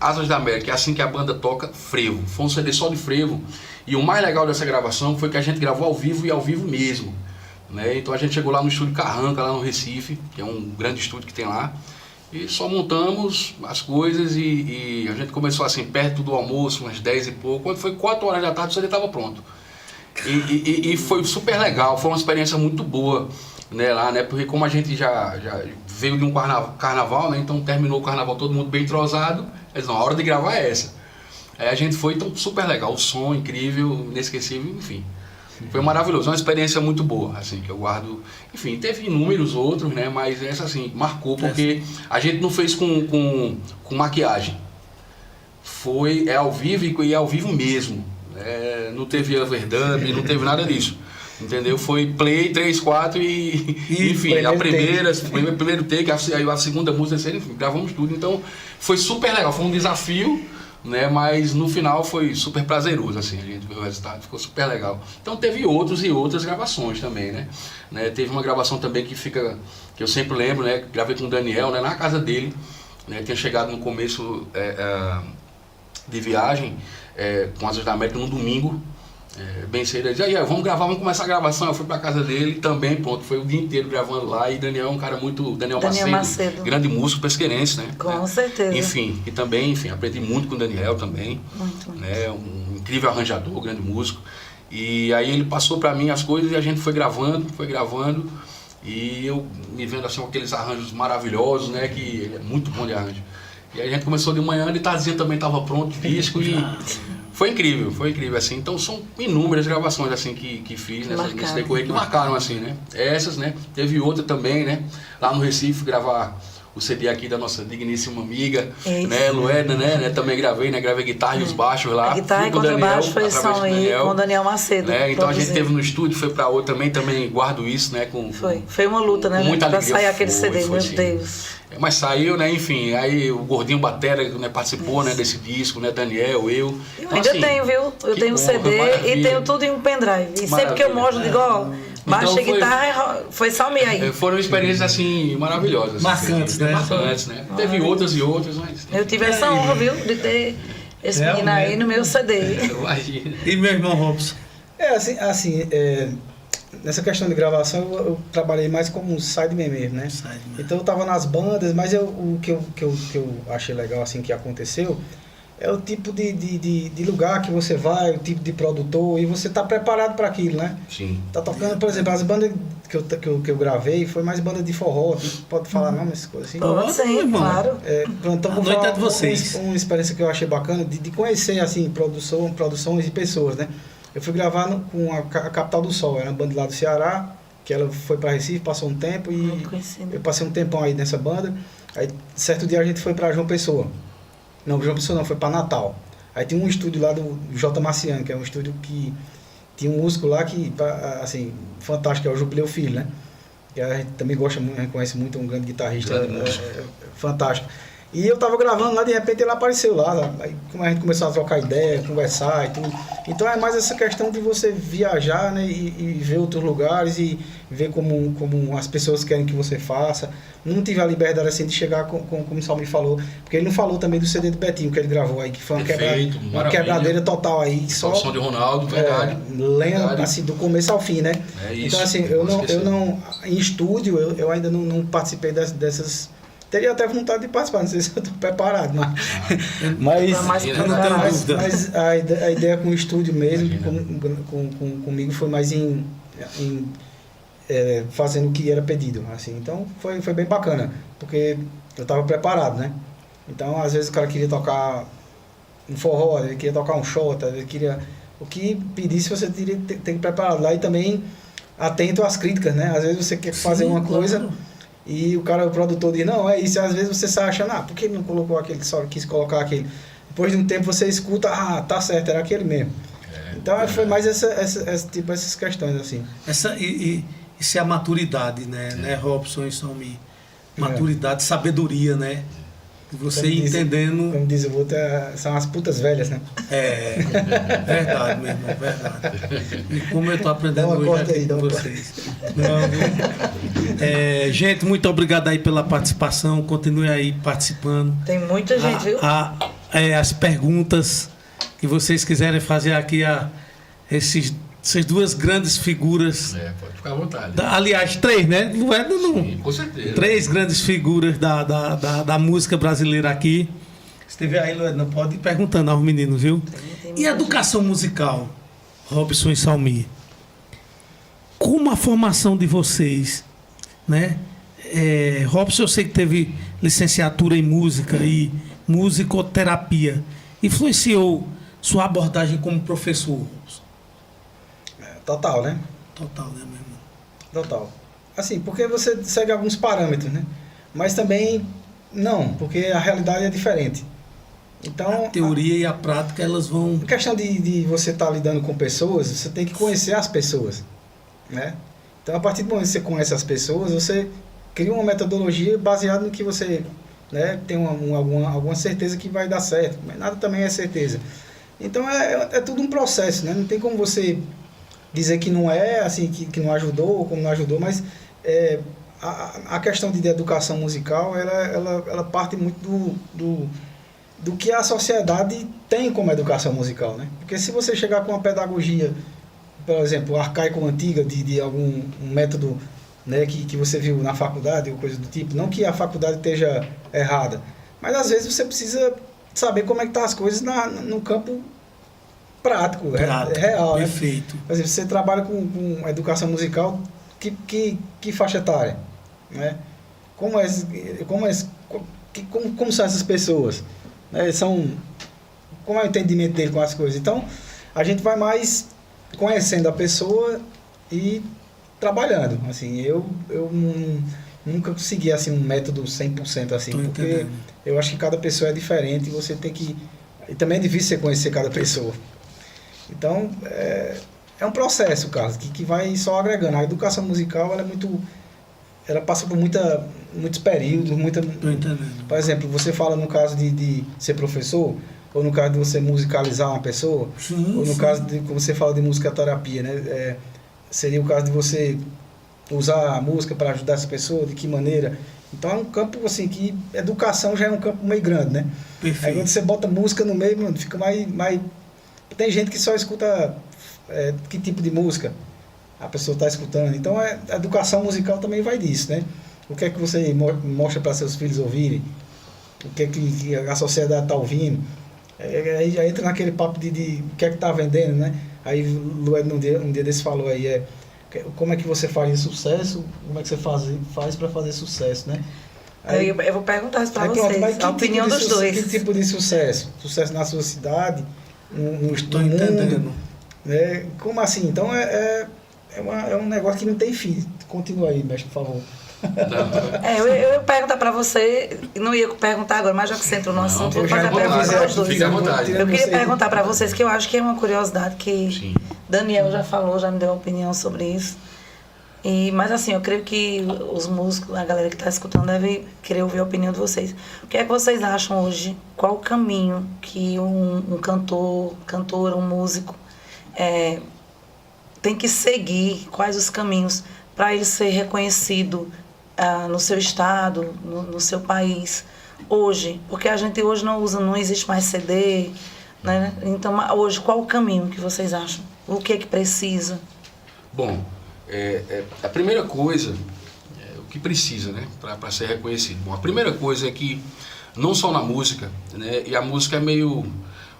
Speaker 2: Asas da América, é assim que a banda toca frevo. Foi um CD só de frevo, e o mais legal dessa gravação foi que a gente gravou ao vivo e ao vivo mesmo, né, então a gente chegou lá no estúdio Carranca, lá no Recife, que é um grande estúdio que tem lá, e só montamos as coisas e a gente começou assim, perto do almoço, umas 10 e pouco. Quando foi 4 horas da tarde, o CD estava pronto. E foi super legal, foi uma experiência muito boa, né, lá, né? Porque como a gente já veio de um carnaval, né? Então terminou o carnaval todo mundo bem entrosado. Eles não, a hora de gravar é essa. Aí a gente foi, então super legal, o som incrível, inesquecível, enfim. Foi maravilhoso, uma experiência muito boa, assim, que eu guardo. Enfim, teve inúmeros outros, né? Mas essa, assim, marcou, porque a gente não fez com maquiagem. Foi ao vivo e é ao vivo mesmo. Não teve overdub, não teve nada disso. Entendeu? Foi play, 3, 4 e enfim, a primeiro take, a segunda música, enfim, gravamos tudo. Então, foi super legal, foi um desafio, né, mas no final foi super prazeroso, assim, a gente viu o resultado, ficou super legal. Então teve outros e outras gravações também, né? Teve uma gravação também que eu sempre lembro, né, gravei com o Daniel, né, na casa dele, né, tinha chegado no começo de viagem com Asas da América no domingo, bem cedo, ele disse, vamos começar a gravação. Eu fui pra casa dele também, pronto, foi o dia inteiro gravando lá. E Daniel é um cara muito, Daniel Macedo, grande músico pesqueirense, né?
Speaker 4: Com certeza.
Speaker 2: Enfim, e também, enfim, aprendi muito com o Daniel também,
Speaker 4: muito.
Speaker 2: Né? Um incrível arranjador, grande músico. E aí ele passou pra mim as coisas e a gente foi gravando, e eu me vendo assim com aqueles arranjos maravilhosos, né? Que ele é muito bom de arranjo. E aí a gente começou de manhã, de tardezinha também estava pronto, disco, e foi incrível, assim. Então são inúmeras gravações assim que fiz nesse decorrer que marcaram, assim, né? Essas, né? Teve outra também, né? Lá no Recife, gravar o CD aqui da nossa digníssima amiga, né? Luedna, né? Também gravei, né? Gravei guitarra e os baixos lá.
Speaker 4: A guitarra e contrabaixo foi só aí com o Daniel Macedo.
Speaker 2: Né? Então a gente teve no estúdio, foi pra outra também guardo isso, né?
Speaker 4: Foi uma luta, né?
Speaker 2: Muita
Speaker 4: pra
Speaker 2: alegria.
Speaker 4: sair aquele CD, meu
Speaker 2: sim.
Speaker 4: Deus.
Speaker 2: Mas saiu, né? Enfim, aí o Gordinho Batera, né, participou, né, desse disco, né? Daniel, eu.
Speaker 4: Eu ainda tenho, viu? Eu tenho um CD e tenho tudo em um pendrive. E sempre que eu mostro, digo, ó, baixa a guitarra, foi Salmi aí.
Speaker 2: Foram experiências, assim, maravilhosas.
Speaker 1: Marcantes, né?
Speaker 2: Marcantes, né? Teve outras e outras, mas...
Speaker 4: Eu tive essa honra, viu? De ter esse menino aí no meu CD.
Speaker 2: Imagina.
Speaker 1: E meu irmão Robson?
Speaker 3: Nessa questão de gravação, eu trabalhei mais como um sideman mesmo, né? Então eu tava nas bandas, mas o que eu achei legal, assim, que aconteceu, é o tipo de lugar que você vai, o tipo de produtor, e você tá preparado para aquilo, né?
Speaker 2: Sim.
Speaker 3: Tá tocando, por exemplo, as bandas que eu gravei, foi mais banda de forró, pode falar não, essas coisas assim?
Speaker 4: Pode, sim, claro.
Speaker 3: Pronto, então vou falar de vocês. Uma experiência que eu achei bacana, de conhecer, assim, produções e pessoas, né? Eu fui gravar com a Capital do Sol, era uma banda lá do Ceará, que ela foi para Recife, passou um tempo e eu passei um tempão aí nessa banda. Aí, certo dia a gente foi para João Pessoa. Não, João Pessoa não, foi para Natal. Aí tinha um estúdio lá do J. Marciano, que é um estúdio que tinha um músico lá que, assim, fantástico, é o Jubileu Filho, né? que a gente também gosta muito, reconhece muito, um grande guitarrista,
Speaker 2: Grande músico.
Speaker 3: fantástico. E eu tava gravando lá, de repente ele apareceu lá, aí a gente começou a trocar ideia, conversar e tudo. Então é mais essa questão de você viajar, né, e ver outros lugares e ver como as pessoas querem que você faça. Não tive a liberdade assim de chegar como o Salmi falou, porque ele não falou também do CD do Betinho que ele gravou aí, que foi uma,
Speaker 2: Perfeito,
Speaker 3: uma
Speaker 2: maravilha.
Speaker 3: quebradeira total aí.
Speaker 2: Só o som de Ronaldo, verdade.
Speaker 3: Lendo
Speaker 2: Verdade.
Speaker 3: assim, do começo ao fim, né?
Speaker 2: É isso,
Speaker 3: Então assim,
Speaker 2: não posso
Speaker 3: eu não em estúdio eu ainda não participei dessas. Teria até vontade de participar, não sei se eu estou preparado, mas
Speaker 4: Tá mais
Speaker 2: Sim, né?
Speaker 4: preparado.
Speaker 3: mas a ideia com o estúdio mesmo,
Speaker 2: Imagina.
Speaker 3: comigo foi mais em fazendo o que era pedido, assim. Então foi bem bacana, porque eu estava preparado, né? Então às vezes o cara queria tocar um forró, ele queria tocar um xota, ele queria o que pedisse você teria tem que preparar lá e também atento às críticas, né? Às vezes você quer fazer uma coisa e o produtor diz, não, é isso, e às vezes você sai achando, por que ele não colocou aquele, só quis colocar aquele. Depois de um tempo você escuta, tá certo, era aquele mesmo. Então foi mais essas questões assim.
Speaker 1: Isso é a maturidade, né, Robson e Salmi? Maturidade, sabedoria, né? Você entendendo.
Speaker 3: Como diz o outro, são as putas velhas, né?
Speaker 1: É, verdade, meu irmão, verdade. E como eu estou aprendendo hoje aqui com vocês. Gente, muito obrigado aí pela participação. Continue aí participando.
Speaker 4: Tem muita gente, viu?
Speaker 1: As perguntas que vocês quiserem fazer aqui a essas duas grandes figuras.
Speaker 2: Pode ficar à vontade.
Speaker 1: Aliás, três, né? Não é, não.
Speaker 2: Sim, com certeza.
Speaker 1: Três grandes figuras da música brasileira aqui. Esteve aí, não pode ir perguntando aos meninos, viu? E a educação musical, Robson e Salmi? Como a formação de vocês, né? Robson, eu sei que teve licenciatura em música e musicoterapia. Influenciou sua abordagem como professor, Robson?
Speaker 3: Total, né?
Speaker 1: Total, né, meu irmão?
Speaker 3: Total. Assim, porque você segue alguns parâmetros, né? Mas também não, porque a realidade é diferente. Então,
Speaker 1: A teoria e a prática, elas vão...
Speaker 3: a questão de você estar lidando com pessoas, você tem que conhecer as pessoas, né? Então, a partir do momento que você conhece as pessoas, você cria uma metodologia baseada no que você, né, tem alguma certeza que vai dar certo, mas nada também é certeza. Então, é tudo um processo, né? Não tem como você dizer que não é, assim, que não ajudou ou como não ajudou, mas a questão de educação musical, ela parte muito do que a sociedade tem como educação musical, né? Porque se você chegar com uma pedagogia, por exemplo, arcaico antiga de algum método, né, que você viu na faculdade ou coisa do tipo, não que a faculdade esteja errada, mas às vezes você precisa saber como é que tá as coisas no campo prático, real,
Speaker 1: perfeito.
Speaker 3: Né? Por exemplo, você trabalha com educação musical, que faixa etária, né? Como são essas pessoas? Né? Como é o entendimento dele com as coisas? Então, a gente vai mais conhecendo a pessoa e trabalhando. Assim, eu nunca consegui assim, um método 100% assim, porque eu acho que cada pessoa é diferente e você tem que... E também é difícil você conhecer cada pessoa. Então, é um processo, Carlos, que vai só agregando. A educação musical, ela passa por muitos períodos, por exemplo, você fala no caso de ser professor, ou no caso de você musicalizar uma pessoa, ou no caso de como você fala de musicoterapia, né? Seria o caso de você usar a música para ajudar essa pessoa, de que maneira. Então é um campo assim que educação já é um campo meio grande, né?
Speaker 1: Perfeito.
Speaker 3: Aí quando você bota música no meio, mano, fica mais... Tem gente que só escuta que tipo de música a pessoa está escutando. Então a educação musical também vai disso, né? O que é que você mostra para seus filhos ouvirem? O que é que a sociedade está ouvindo? Aí já entra naquele papo de o que é que está vendendo, né? Aí Lued um dia desse falou aí, como é que você faria sucesso? Como é que você faz para fazer sucesso, né? Aí,
Speaker 4: eu vou perguntar isso para
Speaker 3: pronto,
Speaker 4: vocês, a opinião dos dois.
Speaker 3: Que tipo de sucesso? Sucesso na sua cidade?
Speaker 1: Estou
Speaker 3: no
Speaker 1: entendendo.
Speaker 3: mundo, né? Como assim? Então é um negócio que não tem fim. Continua aí, mestre, por favor.
Speaker 4: Eu ia perguntar para você, não ia perguntar agora, mas já que você entrou no assunto, vou fazer a pergunta para os dois.
Speaker 2: Fique à vontade.
Speaker 4: Eu queria perguntar para vocês, que eu acho que é uma curiosidade que
Speaker 2: Sim.
Speaker 4: Daniel já falou, já me deu uma opinião sobre isso. Mas assim, eu creio que os músicos, a galera que está escutando deve querer ouvir a opinião de vocês. O que é que vocês acham hoje? Qual o caminho que um cantor, um músico tem que seguir? Quais os caminhos para ele ser reconhecido no seu estado, no seu país hoje? Porque a gente hoje não existe mais CD, né? Então hoje qual o caminho que vocês acham? O que é que precisa?
Speaker 2: Bom, a primeira coisa, o que precisa, né, para ser reconhecido. Bom, a primeira coisa é que, não só na música, né, e a música é meio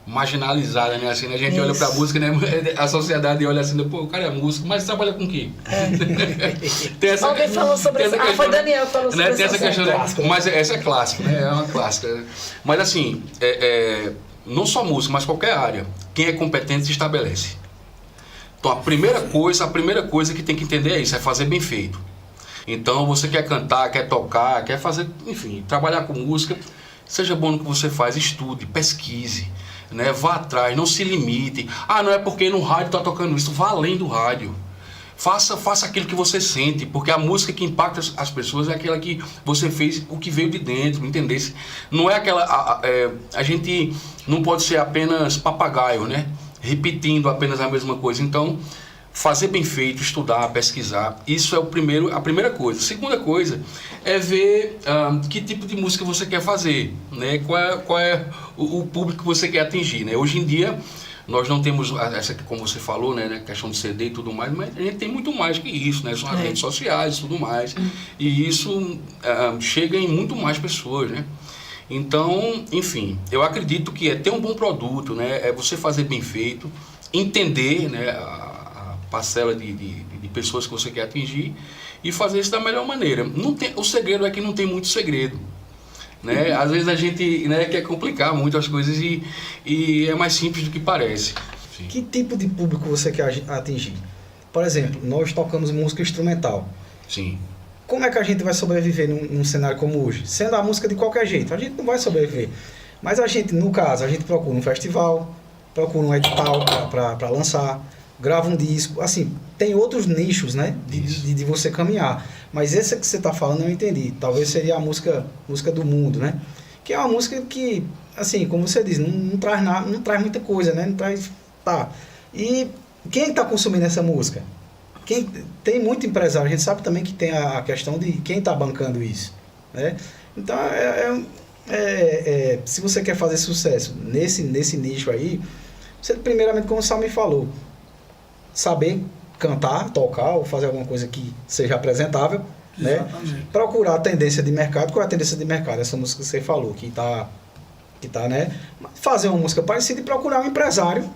Speaker 2: marginalizada, né, assim, né, a gente olha para a música, né, a sociedade olha assim, pô, o cara é músico, mas trabalha com o quê?
Speaker 4: Alguém falou sobre isso, foi Daniel que falou sobre
Speaker 2: né, essa questão,
Speaker 3: clássica,
Speaker 2: mas essa é clássica, né, é uma clássica. Mas assim, não só música, mas qualquer área, quem é competente se estabelece. Então a primeira coisa que tem que entender é isso, é fazer bem feito. Então você quer cantar, quer tocar, quer fazer, enfim, trabalhar com música, seja bom no que você faz, estude, pesquise, né? Vá atrás, não se limite. Não é porque no rádio está tocando isso, vá além do rádio. Faça aquilo que você sente, porque a música que impacta as pessoas é aquela que você fez, o que veio de dentro, entendesse? Não é aquela... A gente não pode ser apenas papagaio, né? Repetindo apenas a mesma coisa. Então, fazer bem feito, estudar, pesquisar, isso é a primeira coisa. A segunda coisa é ver que tipo de música você quer fazer, né? Qual é o público que você quer atingir, né? Hoje em dia, nós não temos essa, como você falou, né, questão de CD e tudo mais, mas a gente tem muito mais que isso, né? São as redes sociais e tudo mais. E isso chega em muito mais pessoas, né? Então, enfim, eu acredito que ter um bom produto, né, é você fazer bem feito, entender, né, a parcela de pessoas que você quer atingir e fazer isso da melhor maneira. O segredo é que não tem muito segredo, né? Às vezes a gente, né, quer complicar muito as coisas e é mais simples do que parece. Sim.
Speaker 3: Que tipo de público você quer atingir? Por exemplo, nós tocamos música instrumental.
Speaker 2: Sim.
Speaker 3: Como é que a gente vai sobreviver num cenário como hoje? Sendo a música de qualquer jeito, a gente não vai sobreviver. Mas a gente, no caso, a gente procura um festival, procura um edital para lançar, grava um disco. Assim, tem outros nichos, né, de você caminhar. Mas essa que você está falando eu entendi. Talvez seria a música do mundo, né? Que é uma música que, assim, como você diz, não traz nada, não traz muita coisa, né? Não traz... Tá. E quem está consumindo essa música? Tem muito empresário, a gente sabe também que tem a questão de quem está bancando isso, né? Então, se você quer fazer sucesso nesse nicho aí, você primeiramente, como o Sal me falou, saber cantar, tocar ou fazer alguma coisa que seja apresentável, né? Procurar a tendência de mercado. Qual é a tendência de mercado? Essa música que você falou, que tá, né? Fazer uma música parecida e procurar um empresário,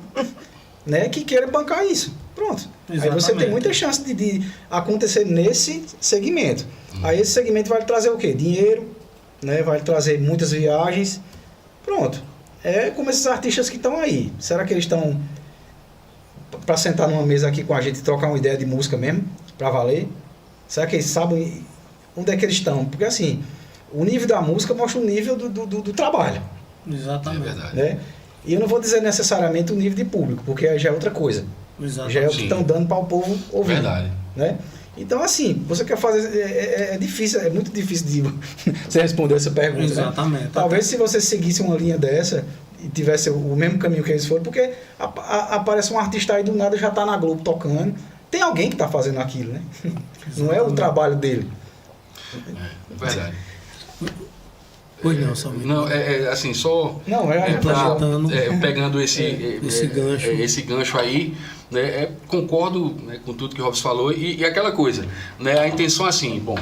Speaker 3: né, que queira bancar isso. Pronto. Exatamente. Aí você tem muita chance de acontecer nesse segmento. Aí esse segmento vai lhe trazer o quê? Dinheiro, né? Vai lhe trazer muitas viagens. Pronto. É como esses artistas que estão aí. Será que eles estão para sentar numa mesa aqui com a gente e trocar uma ideia de música mesmo? Para valer? Será que eles sabem onde é que eles estão? Porque assim, o nível da música mostra o nível do trabalho.
Speaker 1: Exatamente.
Speaker 2: É verdade.
Speaker 3: Né? E eu não vou dizer necessariamente o nível de público, porque já é outra coisa.
Speaker 1: Exatamente.
Speaker 3: Já é o que estão dando para o povo ouvir.
Speaker 2: Verdade.
Speaker 3: Né? Então, assim, você quer fazer... É difícil, é muito difícil de você responder essa pergunta.
Speaker 1: Exatamente.
Speaker 3: Né? Talvez se você seguisse uma linha dessa e tivesse o mesmo caminho que eles foram, porque aparece um artista aí do nada, já está na Globo tocando. Tem alguém que está fazendo aquilo, né? Não é o trabalho dele.
Speaker 2: Verdade.
Speaker 1: Pois não, somente.
Speaker 2: Não, assim, só...
Speaker 3: Não,
Speaker 2: pegando esse gancho aí, né, concordo, né, com tudo que o Robson falou, e aquela coisa, né, a intenção é assim, bom,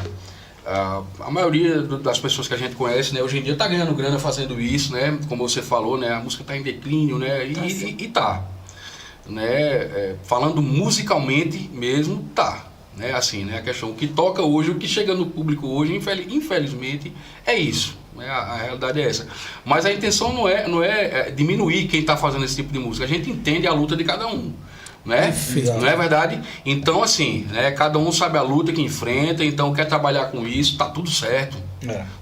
Speaker 2: a maioria das pessoas que a gente conhece, né, hoje em dia está ganhando grana fazendo isso, né, como você falou, né, a música está em declínio, né, e tá, né, falando musicalmente mesmo, tá, né, assim, né, a questão, o que toca hoje, o que chega no público hoje, infelizmente, é isso. A realidade é essa. Mas a intenção não é diminuir quem está fazendo esse tipo de música. A gente entende a luta de cada um, né? Não é verdade? Então, assim, né, cada um sabe a luta que enfrenta, então quer trabalhar com isso, tá tudo certo.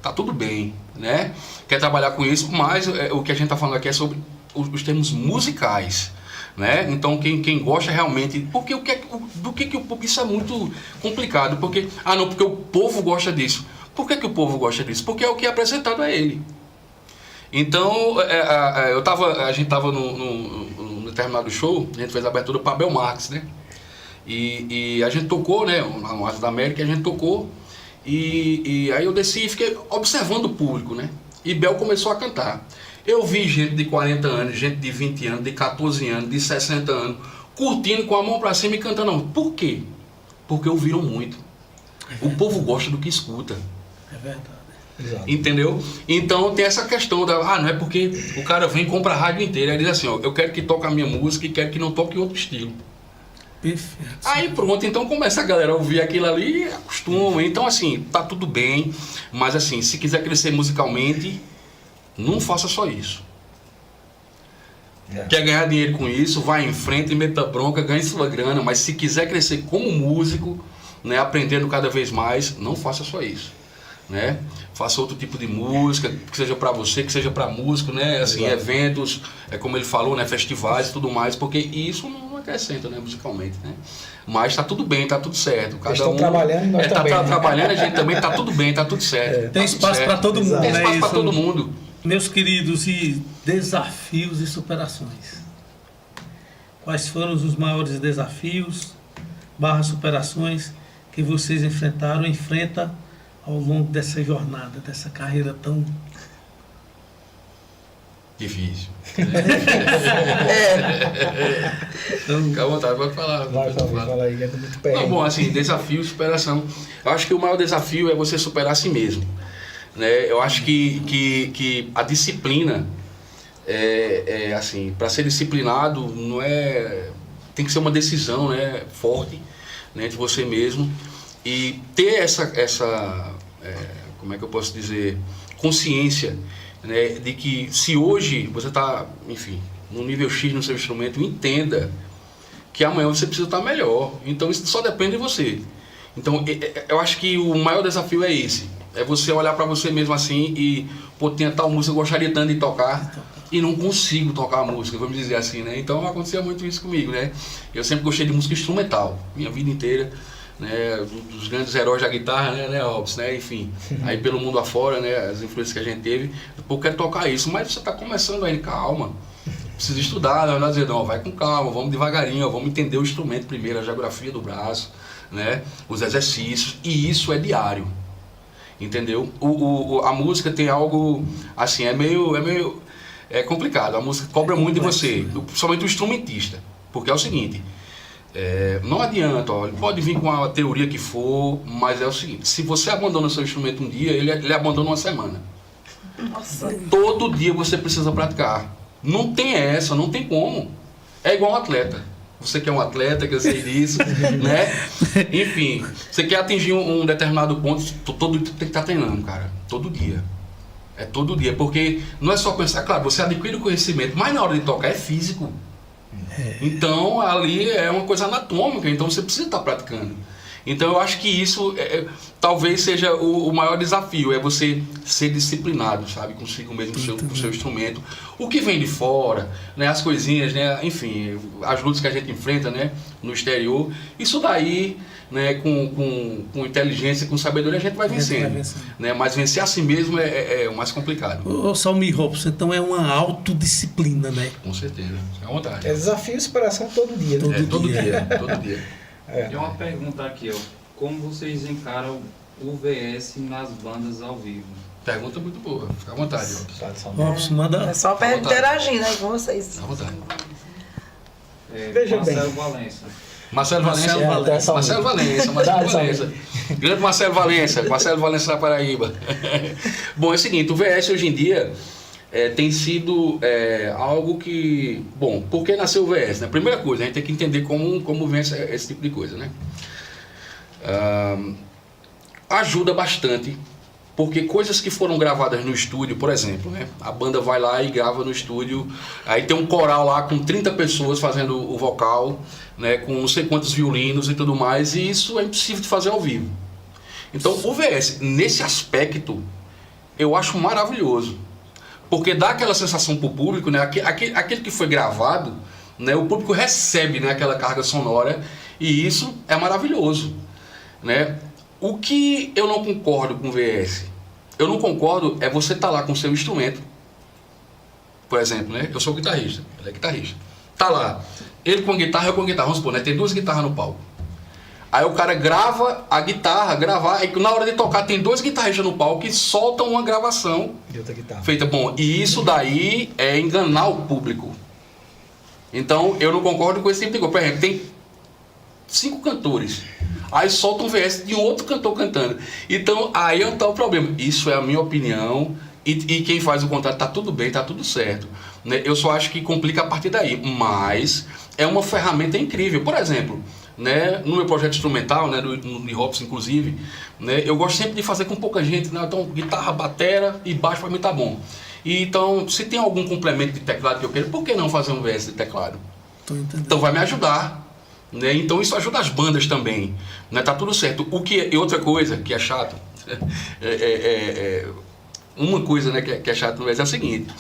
Speaker 2: Tá tudo bem, né? Quer trabalhar com isso, mas o que a gente está falando aqui é sobre os termos musicais. né? Então quem gosta realmente, porque do que o povo, isso é muito complicado, porque porque o povo gosta disso. Por que o povo gosta disso? Porque é o que é apresentado a ele. Então a gente estava num determinado show, a gente fez a abertura para Bel Marques, né? E a gente tocou, né? No Arte da América, a gente tocou e aí eu desci e fiquei observando o público, né? E Bel começou a cantar. Eu vi gente de 40 anos, gente de 20 anos, de 14 anos, de 60 anos, curtindo com a mão para cima e cantando. Por quê? Porque ouviram muito. O povo gosta do que escuta.
Speaker 1: É verdade.
Speaker 3: Exato.
Speaker 2: Entendeu? Então tem essa questão não é porque o cara vem e compra a rádio inteira. Ele diz assim, eu quero que toque a minha música e quero que não toque outro estilo.
Speaker 1: Perfeito.
Speaker 2: Aí pronto, então começa a galera a ouvir aquilo ali e acostuma. Então assim, tá tudo bem, mas assim, se quiser crescer musicalmente, não faça só isso. Quer ganhar dinheiro com isso, vai em frente, meta bronca, ganhe sua grana, mas se quiser crescer como músico, né, aprendendo cada vez mais, não faça só isso. Né? Faça outro tipo de música, que seja para você, que seja para músico, né? Assim, eventos, como ele falou, né? Festivais e tudo mais, porque isso não acrescenta, né? Musicalmente, né? Mas tá tudo bem, tá tudo certo.
Speaker 3: Eles estão trabalhando e nós também.
Speaker 2: Tá trabalhando, a gente também tá tudo bem, tá tudo certo.
Speaker 1: Tem espaço para todo mundo,
Speaker 2: Tem
Speaker 1: né?
Speaker 2: espaço para todo mundo.
Speaker 1: Meus queridos, e desafios e superações. Quais foram os maiores desafios, superações que vocês enfrentaram, enfrenta ao longo dessa jornada, dessa carreira tão
Speaker 2: difícil. Fica à vontade, pode falar.
Speaker 3: Fala aí, é muito perto.
Speaker 2: Bom, assim, desafio, superação. Eu acho que o maior desafio é você superar a si mesmo. Né? Eu acho que a disciplina, assim, para ser disciplinado, não é... Tem que ser uma decisão, né, forte, né, de você mesmo. E ter essa como é que eu posso dizer, consciência, né, de que se hoje você está, enfim, no nível X no seu instrumento, entenda que amanhã você precisa estar melhor. Então isso só depende de você. Então eu acho que o maior desafio é esse. É você olhar para você mesmo assim e, pô, tem tal música, eu gostaria tanto de tocar e não consigo tocar a música, vamos dizer assim, né? Então acontecia muito isso comigo, né? Eu sempre gostei de música instrumental, minha vida inteira. Né, dos grandes heróis da guitarra, né, Robson, né, enfim, aí pelo mundo afora, né, as influências que a gente teve, eu quero tocar isso, mas você está começando aí, calma, precisa estudar, não é dizer, não, vai com calma, vamos devagarinho, vamos entender o instrumento primeiro, a geografia do braço, né, os exercícios, e isso é diário, entendeu? A música tem algo, assim, é meio complicado, a música cobra muito de você, principalmente o instrumentista, porque é o seguinte, não adianta, ó, ele pode vir com a teoria que for, mas é o seguinte, se você abandona o seu instrumento um dia, ele abandona uma semana.
Speaker 4: Nossa.
Speaker 2: Todo dia você precisa praticar. Não tem essa, não tem como. É igual um atleta. Você que é um atleta, que eu sei disso, né? Enfim, você quer atingir um determinado ponto, todo dia tem que estar treinando, cara. Todo dia. É todo dia, porque não é só pensar, claro, você adquire o conhecimento, mas na hora de tocar é físico. Então ali é uma coisa anatômica, então você precisa estar praticando. Então eu acho que isso talvez seja o maior desafio, é você ser disciplinado, sabe, consigo mesmo, com o seu instrumento. O que vem de fora, né, as coisinhas, né, enfim, as lutas que a gente enfrenta, né, no exterior, isso daí, né, com inteligência, com sabedoria, a gente vai vencendo. Né, mas vencer a si mesmo é o mais complicado.
Speaker 1: Ô Salmir Robson, então é uma autodisciplina, né?
Speaker 2: Com certeza, à vontade.
Speaker 3: É desafio e superação todo dia, né?
Speaker 2: Todo dia.
Speaker 5: E uma pergunta aqui, ó. Como vocês encaram o VS nas bandas ao vivo?
Speaker 2: Pergunta muito boa, fica à vontade.
Speaker 1: Robson, manda.
Speaker 4: É só para interagir, né, com vocês.
Speaker 2: À vontade.
Speaker 3: Veja
Speaker 5: Marcelo
Speaker 3: bem.
Speaker 5: Valença.
Speaker 2: Marcelo Valença. Grande Marcelo Valença. Marcelo Valença da Paraíba. Bom, é o seguinte, o VS hoje em dia tem sido algo que... Bom, por que nasceu o VS? Né? Primeira coisa, a gente tem que entender como vem esse tipo de coisa, né? Ajuda bastante, porque coisas que foram gravadas no estúdio, por exemplo, né? A banda vai lá e grava no estúdio, aí tem um coral lá com 30 pessoas fazendo o vocal, né? Com não sei quantos violinos e tudo mais, e isso é impossível de fazer ao vivo. Então o VS, nesse aspecto, eu acho maravilhoso, porque dá aquela sensação para o público, né? Aquele que foi gravado, né? O público recebe, né, aquela carga sonora e isso é maravilhoso, né? O que eu não concordo com o VS, eu não concordo é você estar lá com o seu instrumento, por exemplo, né? Eu sou guitarrista, ele é guitarrista, tá lá, ele com guitarra, eu com guitarra, vamos supor, né? Tem 2 guitarras no palco. Aí o cara grava a guitarra, aí na hora de tocar tem 2 guitarristas no palco que soltam uma gravação
Speaker 3: De outra guitarra.
Speaker 2: feita. Bom, e isso daí é enganar o público. Então eu não concordo com esse tipo de coisa. Por exemplo, tem 5 cantores, aí solta um VS de um outro cantor cantando. Então aí está o problema. Isso é a minha opinião e quem faz o contrato tá tudo bem, tá tudo certo, né? Eu só acho que complica a partir daí, mas é uma ferramenta incrível. Por exemplo, né, no meu projeto instrumental, né, no Robson inclusive, né, eu gosto sempre de fazer com pouca gente, né, então guitarra, batera e baixo para mim tá bom. E, então, se tem algum complemento de teclado que eu quero, por que não fazer um VS de teclado? Então vai me ajudar, né? Então isso ajuda as bandas também, né? Tá tudo certo. E outra coisa que é chato, uma coisa, né, que é chato no VS é o seguinte: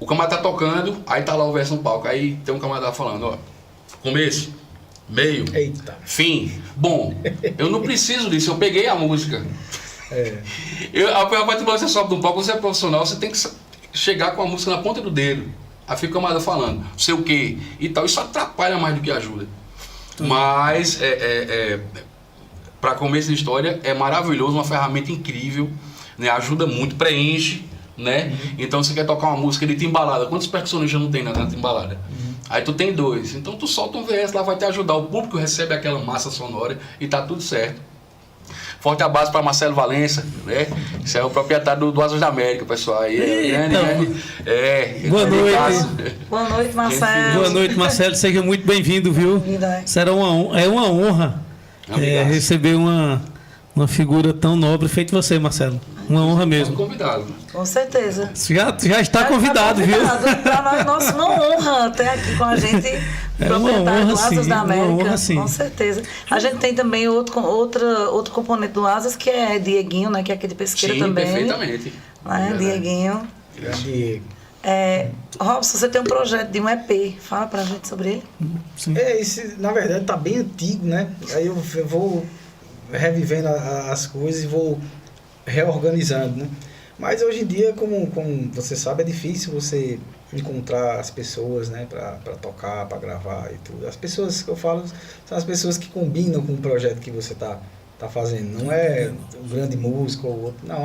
Speaker 2: o camarada tá tocando, aí tá lá o VS no palco, aí tem um camarada falando, ó, começo, meio,
Speaker 3: Eita.
Speaker 2: fim. Bom, eu não preciso disso, eu peguei a música. A partir do momento que você sobe no palco, você é profissional, você tem que chegar com a música na ponta do dedo. Aí fica o camarada falando, sei o quê e tal. Isso atrapalha mais do que ajuda. Mas, para começo de história, é maravilhoso, uma ferramenta incrível, né? Ajuda muito, preenche, né? Então, você quer tocar uma música de timbalada. Quantos percussionistas não tem na timbalada? Aí tu tem 2. Então, tu solta um VS lá, vai te ajudar. O público recebe aquela massa sonora e tá tudo certo. Forte abraço para Marcelo Valença, né? Isso é o proprietário do Asas da América, pessoal. Aí
Speaker 1: Boa noite.
Speaker 4: Boa noite, Marcelo.
Speaker 1: Boa noite, Marcelo. Seja muito bem-vindo, viu? Será uma honra receber uma figura tão nobre feito você, Marcelo. Uma honra mesmo.
Speaker 2: Convidado.
Speaker 4: Com certeza.
Speaker 1: Já está convidado, viu?
Speaker 4: Para nós, uma honra ter aqui com a gente, proprietário do Asas da América.
Speaker 1: Uma honra, sim.
Speaker 4: Com certeza. A gente tem também outro componente do Asas, que é Dieguinho, né? Que é aqui de Pesqueira
Speaker 2: Sim,
Speaker 4: também.
Speaker 2: Perfeitamente.
Speaker 4: Né? Dieguinho.
Speaker 3: Diego.
Speaker 4: Robson, você tem um projeto de um EP. Fala pra gente sobre ele.
Speaker 1: Sim.
Speaker 3: Esse, na verdade, tá bem antigo, né? Aí eu vou revivendo as coisas e vou reorganizando, né? Mas hoje em dia, como você sabe, é difícil você encontrar as pessoas, né, para tocar, para gravar e tudo. As pessoas que eu falo são as pessoas que combinam com o projeto que você tá fazendo. Não é um grande músico ou outro, não,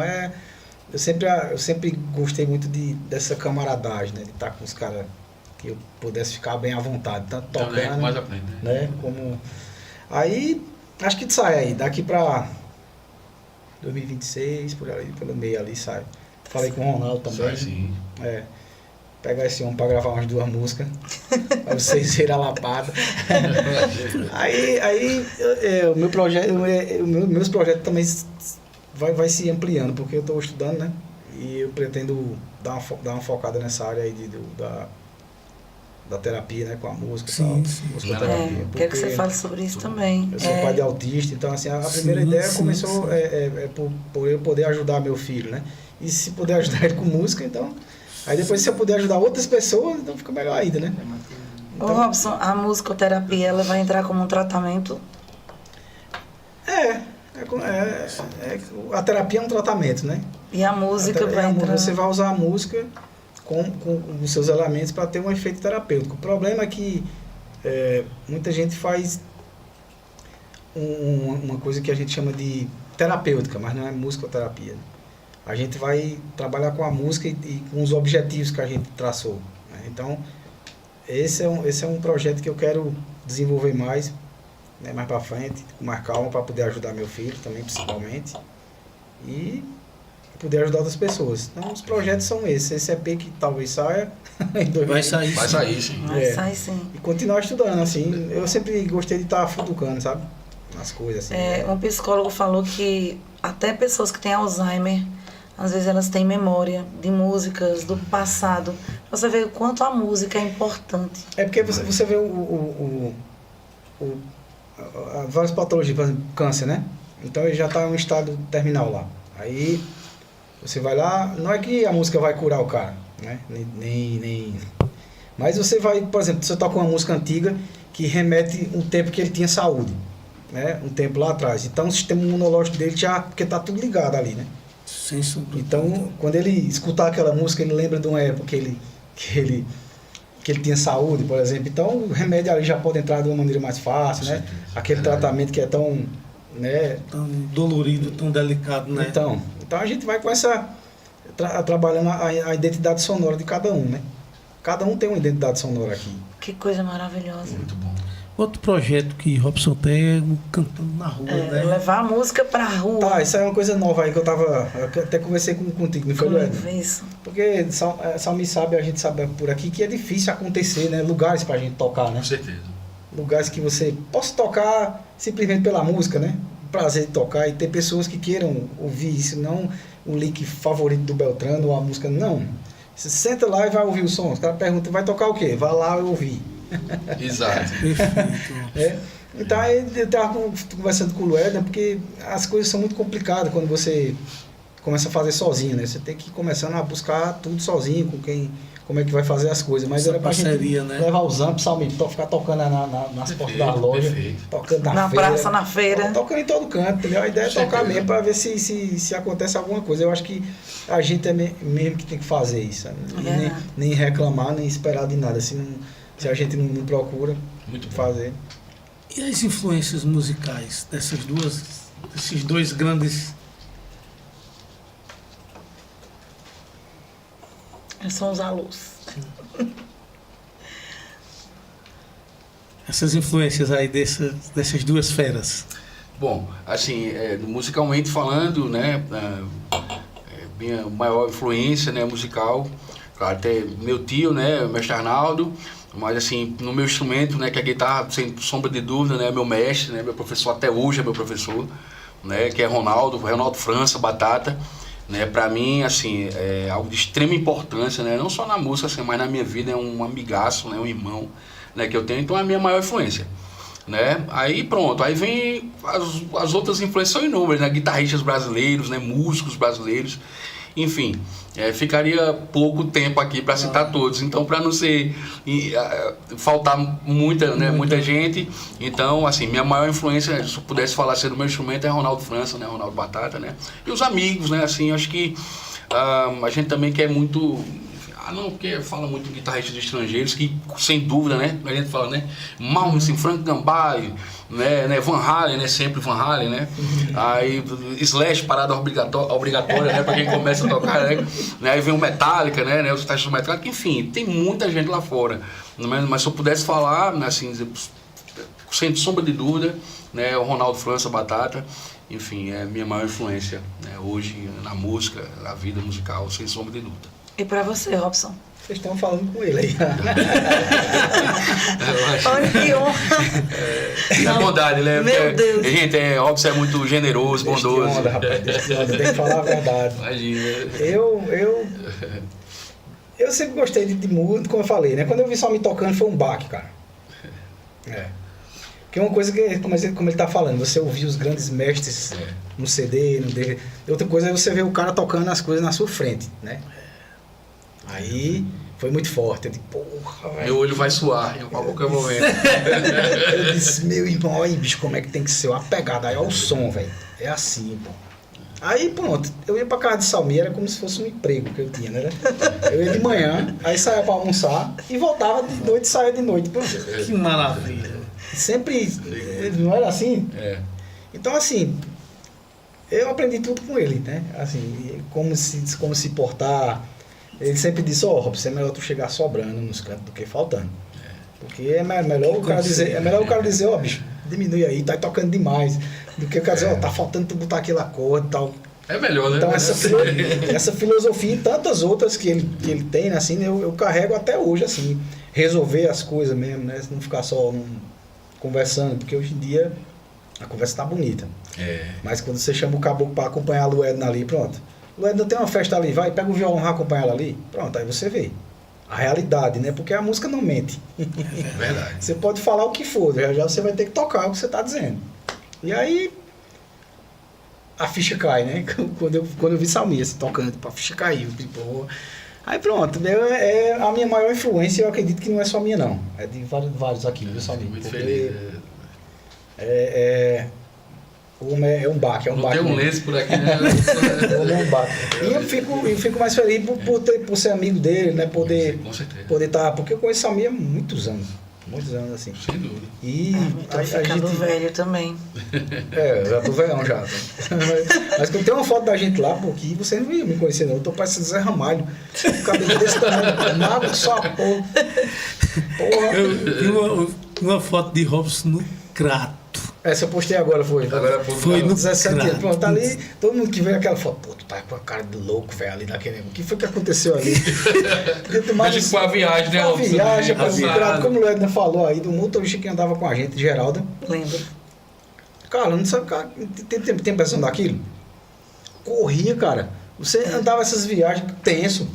Speaker 3: eu sempre gostei muito dessa camaradagem, né, de estar com os caras que eu pudesse ficar bem à vontade, tanto tocando,
Speaker 2: Mais aprende,
Speaker 3: né, como... Aí, acho que sai aí, daqui para 2026, por ali, pelo meio ali sai. Falei com o Ronaldo também.
Speaker 2: Sai, sim.
Speaker 3: Pegar esse homem para gravar umas 2 músicas, para vocês verem a lapada. aí o meu projeto, meus projetos também vai se ampliando, porque eu estou estudando, né? E eu pretendo dar uma focada nessa área aí da terapia, né, com a música e tal. Musicoterapia.
Speaker 4: Quero que você fale sobre isso também.
Speaker 3: Eu sou pai de autista, então assim, a primeira ideia começou por eu poder ajudar meu filho, né? E se puder ajudar ele com música, então... Aí depois se eu puder ajudar outras pessoas, então fica melhor ainda, né?
Speaker 4: Ô Robson, a musicoterapia, ela vai entrar como um tratamento?
Speaker 3: A terapia é um tratamento, né?
Speaker 4: E a música vai entrar...
Speaker 3: Você vai usar a música com os seus elementos para ter um efeito terapêutico. O problema é que muita gente faz uma coisa que a gente chama de terapêutica, mas não é musicoterapia, né? A gente vai trabalhar com a música e com os objetivos que a gente traçou, né? Então, esse é um projeto que eu quero desenvolver mais, né, mais para frente, com mais calma, para poder ajudar meu filho também, principalmente, e poder ajudar outras pessoas. Então, os projetos são esses. Esse EP que talvez saia em 2020.
Speaker 2: Vai sair, sim.
Speaker 4: Vai sair, sim.
Speaker 3: E continuar estudando, assim. Eu sempre gostei de estar futucando, sabe? Nas coisas, assim.
Speaker 4: Um psicólogo falou que até pessoas que têm Alzheimer, às vezes elas têm memória de músicas do passado. Você vê o quanto a música é importante.
Speaker 3: É porque você vê várias patologias, por exemplo, câncer, né? Então ele já está em um estado terminal lá. Aí você vai lá, não é que a música vai curar o cara, né? Nem Mas você vai, por exemplo, você toca uma música antiga que remete um tempo que ele tinha saúde, né? Um tempo lá atrás. Então o sistema imunológico dele já, porque tá tudo ligado ali, né?
Speaker 1: Sem sombra.
Speaker 3: Então, quando ele escutar aquela música, ele lembra de uma época que ele tinha saúde, por exemplo. Então, o remédio ali já pode entrar de uma maneira mais fácil, né? Aquele tratamento que é tão, né?
Speaker 1: Tão dolorido, tão delicado, né?
Speaker 3: Então a gente vai com essa trabalhando a identidade sonora de cada um, né? Cada um tem uma identidade sonora aqui.
Speaker 4: Que coisa maravilhosa.
Speaker 2: Muito bom.
Speaker 1: Outro projeto que Robson tem é o Cantando na Rua, né?
Speaker 4: Levar a música pra rua.
Speaker 3: Tá, isso é uma coisa nova aí que eu até conversei contigo, não foi, Luedna?
Speaker 4: Isso.
Speaker 3: Porque Salmi sabe, a gente sabe por aqui que é difícil acontecer, né? Lugares pra gente tocar, né?
Speaker 2: Com certeza.
Speaker 3: Lugares que você possa tocar simplesmente pela música, né? O prazer de tocar e ter pessoas que queiram ouvir isso, não o link favorito do Beltrano ou a música, não. Você senta lá e vai ouvir o som. Os caras perguntam, vai tocar o quê? Vai lá e ouvir.
Speaker 2: Exato.
Speaker 1: Perfeito.
Speaker 3: Então aí eu estava conversando com o Luedna, porque as coisas são muito complicadas quando você começa a fazer sozinho, né? Você tem que ir começando a buscar tudo sozinho, com quem, como é que vai fazer as coisas. Mas era pra
Speaker 1: parceria,
Speaker 3: gente
Speaker 1: né?
Speaker 3: levar os amplos, Salmi, ficar tocando nas portas da loja, tocando
Speaker 4: Na
Speaker 3: feira,
Speaker 4: praça, na feira.
Speaker 3: tocando em todo canto, entendeu? A ideia é tocar mesmo para ver se acontece alguma coisa. Eu acho que a gente é mesmo que tem que fazer isso, sabe? Nem reclamar, nem esperar de nada. Se a gente não procura
Speaker 2: Muito bom.
Speaker 3: fazer.
Speaker 1: E as influências musicais desses dois grandes...
Speaker 4: São os alôs.
Speaker 1: Essas influências aí dessas duas feras.
Speaker 2: Bom, assim, musicalmente falando, né, minha maior influência, né, musical, claro, até meu tio, né, o mestre Arnaldo, mas assim, no meu instrumento, né, que é a guitarra, sem sombra de dúvida, né, meu mestre, né, meu professor até hoje é meu professor, né, que é Ronaldo França, Batata, né, para mim, assim, é algo de extrema importância, né, não só na música, assim, mas na minha vida, é um amigaço, né, um irmão, né, que eu tenho, então é a minha maior influência. Né? Aí pronto, aí vem as outras influências, são inúmeras, né? Guitarristas brasileiros, né? Músicos brasileiros, enfim, ficaria pouco tempo aqui para citar todos, então para não ser faltar muita gente, então assim, minha maior influência, se eu pudesse falar assim, do meu instrumento é Ronaldo França, né? Ronaldo Batata, né? E os amigos, né? Assim, acho que a gente também quer muito... não, porque fala muito de guitarristas estrangeiros que, sem dúvida, né? A gente fala, né? Malmsteen, Frank Gambale, né? Van Halen, né? Sempre Van Halen, né? Aí Slash, parada obrigatória, né? Pra quem começa a tocar, né? Aí vem o Metallica, né? Os guitarristas do Metallica, enfim, tem muita gente lá fora. Mas se eu pudesse falar, assim, sem sombra de dúvida, né? O Ronaldo França, Batata, enfim, é a minha maior influência, né? Hoje, na música, na vida musical, sem sombra de dúvida.
Speaker 4: E pra você, Robson?
Speaker 3: Vocês estão falando com ele aí.
Speaker 4: Olha que honra.
Speaker 2: É bondade, né?
Speaker 4: Meu Deus.
Speaker 2: Gente, Robson é muito generoso,
Speaker 3: Deixa de
Speaker 2: bondoso.
Speaker 3: onda, rapaz. Deixa de onda. Tem que falar a verdade.
Speaker 2: Imagina.
Speaker 3: Eu sempre gostei de música, como eu falei, né? Quando eu vi só me tocando foi um baque, cara. Porque uma coisa que, como ele tá falando, você ouvir os grandes mestres no CD, no DVD. Outra coisa é você ver o cara tocando as coisas na sua frente, né? Aí foi muito forte. Eu disse, porra, velho.
Speaker 2: Meu olho vai suar em qualquer momento.
Speaker 3: Eu disse, meu irmão, aí, bicho, como é que tem que ser? Uma pegada, aí olha o som, velho. É assim, pô. Aí pronto, eu ia pra casa de Salmi, era como se fosse um emprego que eu tinha, né? Eu ia de manhã, aí saía pra almoçar e voltava de noite, saía de noite. Pronto.
Speaker 1: Que maravilha.
Speaker 3: Sempre, não era assim? Então, assim, eu aprendi tudo com ele, né? Assim, como se portar. Ele sempre disse, Robson, é melhor tu chegar sobrando nos cantos do que faltando. Porque é melhor o cara dizer, bicho, diminui aí, tá tocando demais. Do que o cara dizer, tá faltando tu botar aquele acorde e tal.
Speaker 2: É melhor, né?
Speaker 3: Então essa filosofia e tantas outras que ele tem, assim, eu carrego até hoje, assim, resolver as coisas mesmo, né? Não ficar só conversando, porque hoje em dia a conversa tá bonita. Mas quando você chama o caboclo para acompanhar a Luedna ali, pronto. Luedna tem uma festa ali, vai, pega o violão, vai acompanhar ela ali. Pronto, aí você vê. A realidade, né? Porque a música não mente.
Speaker 2: Verdade.
Speaker 3: Você pode falar o que for, já você vai ter que tocar o que você tá dizendo. E aí a ficha cai, né? Quando eu vi Salmi assim, tocando, a ficha caiu. Tipo, Aí pronto, a minha maior influência, eu acredito que não é só minha não. É de vários aqui, viu, Salmi?
Speaker 2: Muito
Speaker 3: Porque
Speaker 2: feliz.
Speaker 3: o homem é um baque,
Speaker 2: Não tem um lenço por aqui, né?
Speaker 3: O homem é um baque. E eu fico mais feliz por ser amigo dele, né?
Speaker 2: Com certeza.
Speaker 3: Poder estar. Porque eu conheço o Salmi há muitos anos assim.
Speaker 2: Sem dúvida.
Speaker 3: E
Speaker 4: Tô ficando velho também.
Speaker 3: eu já tô velhão já. Mas quando tem uma foto da gente lá, porque você não ia me conhecer não. Eu tô parecendo Zé Ramalho. Cabelo desse tamanho, nada, só a porra.
Speaker 1: Eu vi uma foto de Robson no Crato.
Speaker 3: Essa eu postei agora, foi.
Speaker 2: Agora há pouco.
Speaker 1: Foi no
Speaker 3: 17 anos.
Speaker 1: Crato.
Speaker 3: Pronto, tá ali, todo mundo que vê aquela foto, pô, tu tá com a cara de louco, velho, ali naquele. O que foi que aconteceu ali?
Speaker 2: Mas tipo a viagem, né?
Speaker 3: A viagem,
Speaker 2: A viagem.
Speaker 3: como o Edna falou aí, do motorista que andava com a gente, Geralda.
Speaker 4: Lembro.
Speaker 3: Cara, não sabe, cara, tem impressão daquilo? Corria, cara. Você andava essas viagens tenso.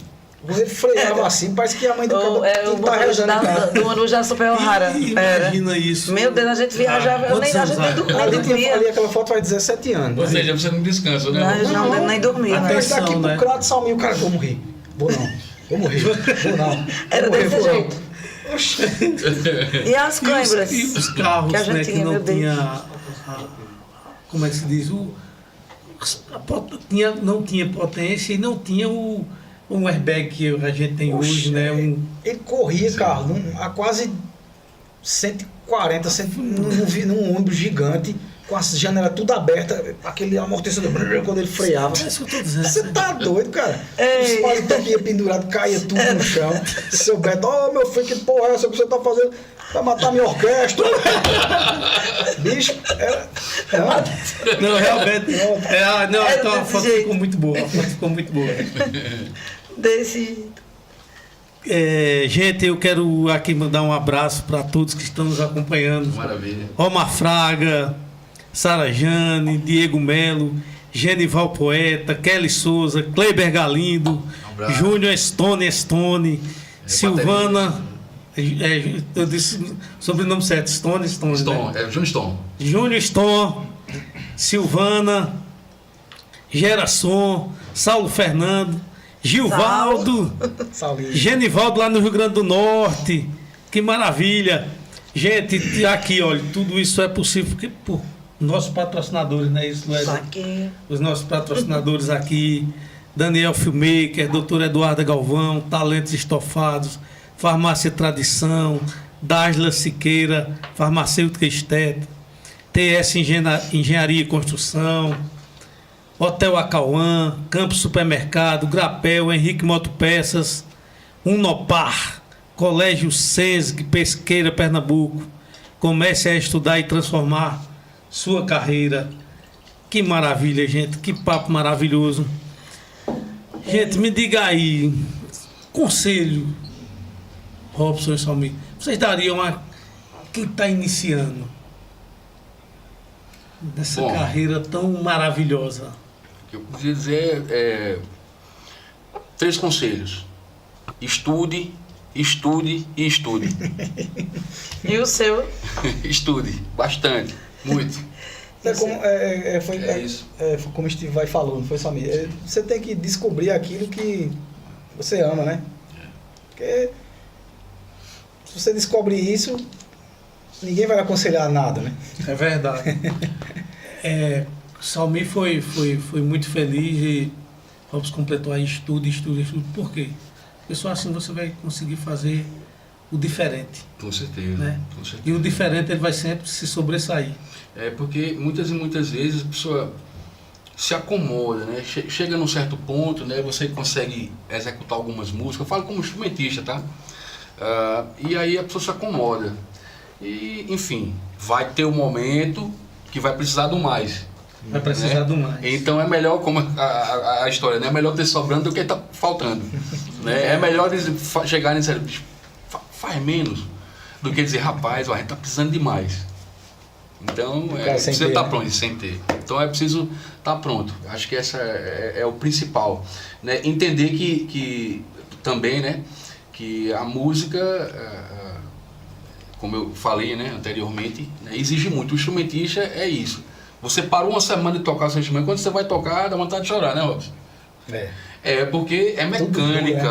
Speaker 3: Você freava assim, parece que a mãe do cara
Speaker 4: O motorista do Manu já super rara.
Speaker 1: Imagina isso.
Speaker 4: Meu Deus, a gente viajava, a
Speaker 1: Quantos
Speaker 4: gente
Speaker 1: anos?
Speaker 4: nem
Speaker 3: Ali
Speaker 4: dormia.
Speaker 3: aquela foto faz 17 anos.
Speaker 2: Ou seja, você não descansa, né?
Speaker 4: Nós não nem dormia, né?
Speaker 3: Mas daqui
Speaker 1: Atenção,
Speaker 3: pro
Speaker 1: né?
Speaker 3: Crato Salminho, o cara, vou morrer. Vou não. Vou morrer. Vou não.
Speaker 4: Era
Speaker 3: Vou morrer,
Speaker 4: desse
Speaker 3: vou não.
Speaker 4: jeito.
Speaker 3: Oxi.
Speaker 4: E as câimbras?
Speaker 1: E os carros,
Speaker 4: que a gente
Speaker 1: né, que
Speaker 4: tinha,
Speaker 1: não
Speaker 4: meu Deus.
Speaker 1: tinha, como é que se diz, não tinha potência e não tinha um airbag que a gente tem hoje, né?
Speaker 3: Ele corria, carro, a quase 140, num ônibus gigante, com as janelas tudo abertas, aquele amortecedor quando ele freava.
Speaker 1: É isso que eu tô dizendo.
Speaker 3: Você tá doido, cara?
Speaker 4: Ei.
Speaker 3: Os paletós que ia pendurado, caía tudo no chão. Seu Beto, meu filho, que porra é essa que você tá fazendo? Vai matar minha orquestra. Bicho,
Speaker 1: Não, realmente. Então a
Speaker 4: desse
Speaker 1: foto
Speaker 4: jeito.
Speaker 1: ficou muito boa. A foto ficou muito boa.
Speaker 4: Desse jeito.
Speaker 1: Gente, eu quero aqui mandar um abraço para todos que estão nos acompanhando.
Speaker 2: Maravilha.
Speaker 1: Omar Fraga, Sara Jane, Diego Melo, Genival Poeta, Kelly Souza, Kleber Galindo,
Speaker 2: abraço.
Speaker 1: Júnior Stone, Silvana, eu disse sobrenome certo, Stone, né?
Speaker 2: Júnior Stone.
Speaker 1: Júnior Stone, Silvana, Gerasson, Saulo Fernando, Gilvaldo,
Speaker 3: Saulinho.
Speaker 1: Genivaldo lá no Rio Grande do Norte. Que maravilha. Gente, aqui, olha, tudo isso é possível porque por nossos patrocinadores, né? Isso não é
Speaker 4: Aqui.
Speaker 1: os nossos patrocinadores aqui, Daniel Filmmaker, Doutor Eduardo Galvão, Talentos Estofados, Farmácia Tradição, Dasla Siqueira, Farmacêutica Estética, TS Engenharia e Construção, Hotel Acauã, Campos Supermercado, Grapel, Henrique Motopeças, Unopar, Colégio Sensig, Pesqueira, Pernambuco. Comece a estudar e transformar sua carreira. Que maravilha, gente. Que papo maravilhoso. Gente, me diga aí, conselho, Robson e Salmi, vocês dariam a quem está iniciando nessa
Speaker 2: Bom,
Speaker 1: carreira tão maravilhosa?
Speaker 2: O que eu podia dizer é 3 conselhos. Estude, estude e estude.
Speaker 4: E o seu?
Speaker 2: Estude, bastante, muito.
Speaker 3: Foi
Speaker 2: isso.
Speaker 3: como o Steve vai falou, não foi só mim. Você tem que descobrir aquilo que você ama, né? Porque se você descobre isso, ninguém vai lhe aconselhar nada, né?
Speaker 1: É verdade. Salmi foi muito feliz e Robson completou aí estudo. Por quê? Porque só assim você vai conseguir fazer o diferente.
Speaker 2: Com certeza,
Speaker 1: Né?
Speaker 2: com certeza.
Speaker 1: E o diferente ele vai sempre se sobressair.
Speaker 2: É porque muitas e muitas vezes a pessoa se acomoda, né? Chega num certo ponto, né? Você consegue executar algumas músicas. Eu falo como instrumentista, tá? E aí a pessoa se acomoda. E, enfim, vai ter um momento que vai precisar do mais.
Speaker 1: Vai precisar do mais.
Speaker 2: Então é melhor, como a história, né? É melhor ter sobrando do que tá faltando. Né? É melhor eles chegarem e dizer, faz menos, do que dizer, rapaz, a gente tá precisando de mais. Então, precisa estar pronto, sem ter. Então é preciso estar pronto. Acho que essa é o principal. Né? Entender que também, né, que a música, como eu falei, né, anteriormente, né, exige muito. O instrumentista é isso. Você parou uma semana de tocar seu instrumento, quando você vai tocar, dá vontade de chorar, né, Robson? Porque é mecânica,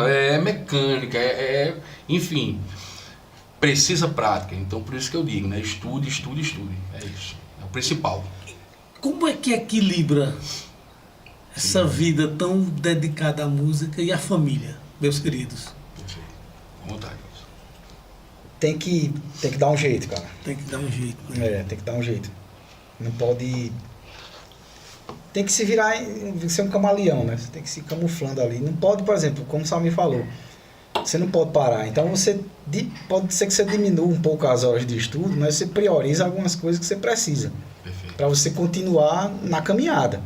Speaker 2: enfim, precisa prática. Então, por isso que eu digo, né? Estude. É isso. É o principal.
Speaker 1: Como é que equilibra essa vida tão dedicada à música e à família, meus queridos?
Speaker 2: Perfeito. Com vontade.
Speaker 3: Tem que dar um jeito, cara.
Speaker 1: Tem que dar um jeito, né?
Speaker 3: Tem que dar um jeito. Não pode... Tem que se virar, ser um camaleão, né? Você tem que se camuflando ali. Não pode, por exemplo, como o Salmi falou, você não pode parar. Então, pode ser que você diminua um pouco as horas de estudo, mas você prioriza algumas coisas que você precisa. Para você continuar na caminhada.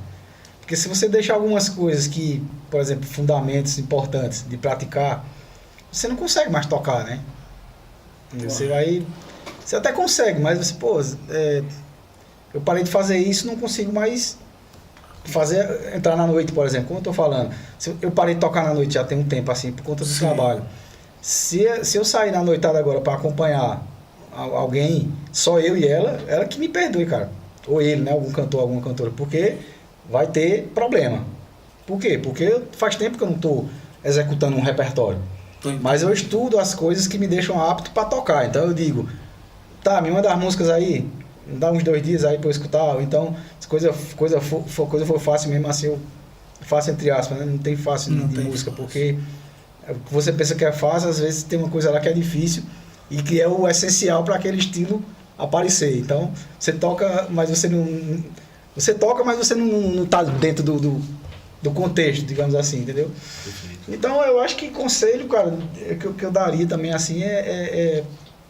Speaker 3: Porque se você deixar algumas coisas que, por exemplo, fundamentos importantes de praticar, você não consegue mais tocar, né? Você até consegue, mas você, eu parei de fazer isso, não consigo mais entrar na noite, por exemplo, como eu estou falando. Eu parei de tocar na noite já tem um tempo, assim, por conta do trabalho. Se eu sair na noitada agora para acompanhar alguém, só eu e ela que me perdoe, cara. Ou ele, né? Algum cantor, alguma cantora, porque vai ter problema. Por quê? Porque faz tempo que eu não estou executando um repertório. Mas eu estudo as coisas que me deixam apto para tocar. Então eu digo, me manda as músicas aí, me dá uns 2 dias aí para eu escutar. Ou então, se coisa for fácil mesmo assim, eu faço entre aspas, né? Não tem fácil de música, porque você pensa que é fácil, às vezes tem uma coisa lá que é difícil e que é o essencial para aquele estilo aparecer. Então, você toca, mas você não... Você toca, mas você não está dentro do contexto, digamos assim, entendeu? Então, eu acho que conselho, cara, que eu daria também, assim,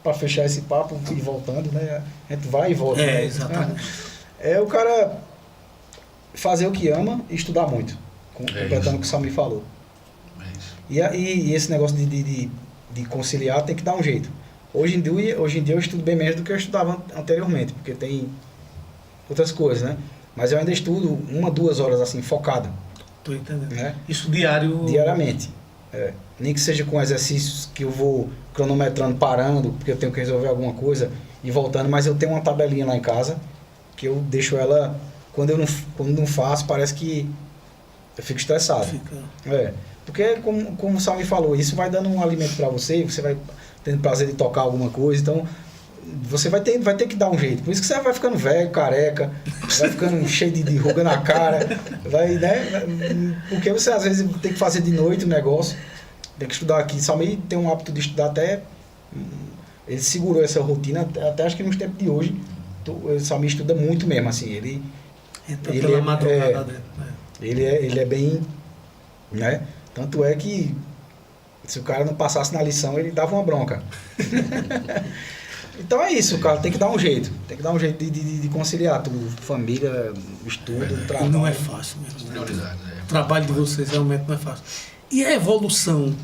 Speaker 3: para fechar esse papo e voltando, né? A gente vai e volta.
Speaker 1: Exatamente.
Speaker 3: É o cara fazer o que ama e estudar muito, completando o que o Salmi falou. E esse negócio de conciliar tem que dar um jeito. Hoje em dia eu estudo bem menos do que eu estudava anteriormente, porque tem outras coisas, né? Mas eu ainda estudo 1-2 horas, assim, focado.
Speaker 1: Tô entendendo.
Speaker 3: Né?
Speaker 1: Isso diariamente.
Speaker 3: Nem que seja com exercícios que eu vou cronometrando, parando, porque eu tenho que resolver alguma coisa e voltando, mas eu tenho uma tabelinha lá em casa que eu deixo ela, quando não faço, parece que eu fico estressado. Porque, como o Salmi falou, isso vai dando um alimento para você vai tendo prazer de tocar alguma coisa, então você vai ter que dar um jeito. Por isso que você vai ficando velho, careca, vai ficando cheio de ruga na cara, né? Porque você às vezes tem que fazer de noite o negócio, tem que estudar aqui. Salmi tem um hábito de estudar até... Ele segurou essa rotina, até acho que nos tempos de hoje, o Salmi estuda muito mesmo, assim, ele
Speaker 1: pela madrugada dentro, né?
Speaker 3: Ele é bem... Né? Tanto é que se o cara não passasse na lição, ele dava uma bronca. Então é isso, cara, tem que dar um jeito. Tem que dar um jeito de conciliar tudo. Família, estudo, trabalho.
Speaker 1: Não é fácil mesmo.
Speaker 2: Prioridade,
Speaker 1: O trabalho de vocês realmente não é fácil. E a evolução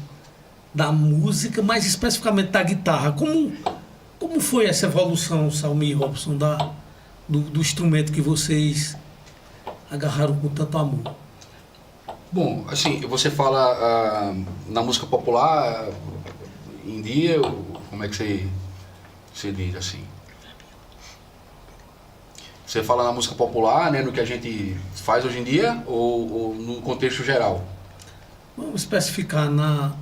Speaker 1: da música, mais especificamente da guitarra, como foi essa evolução, Salmi e Robson, do instrumento que vocês agarraram com tanto amor?
Speaker 2: Bom, assim, você fala na música popular, em dia, como é que você diz assim? Você fala na música popular, né, no que a gente faz hoje em dia, ou no contexto geral?
Speaker 1: Vamos especificar na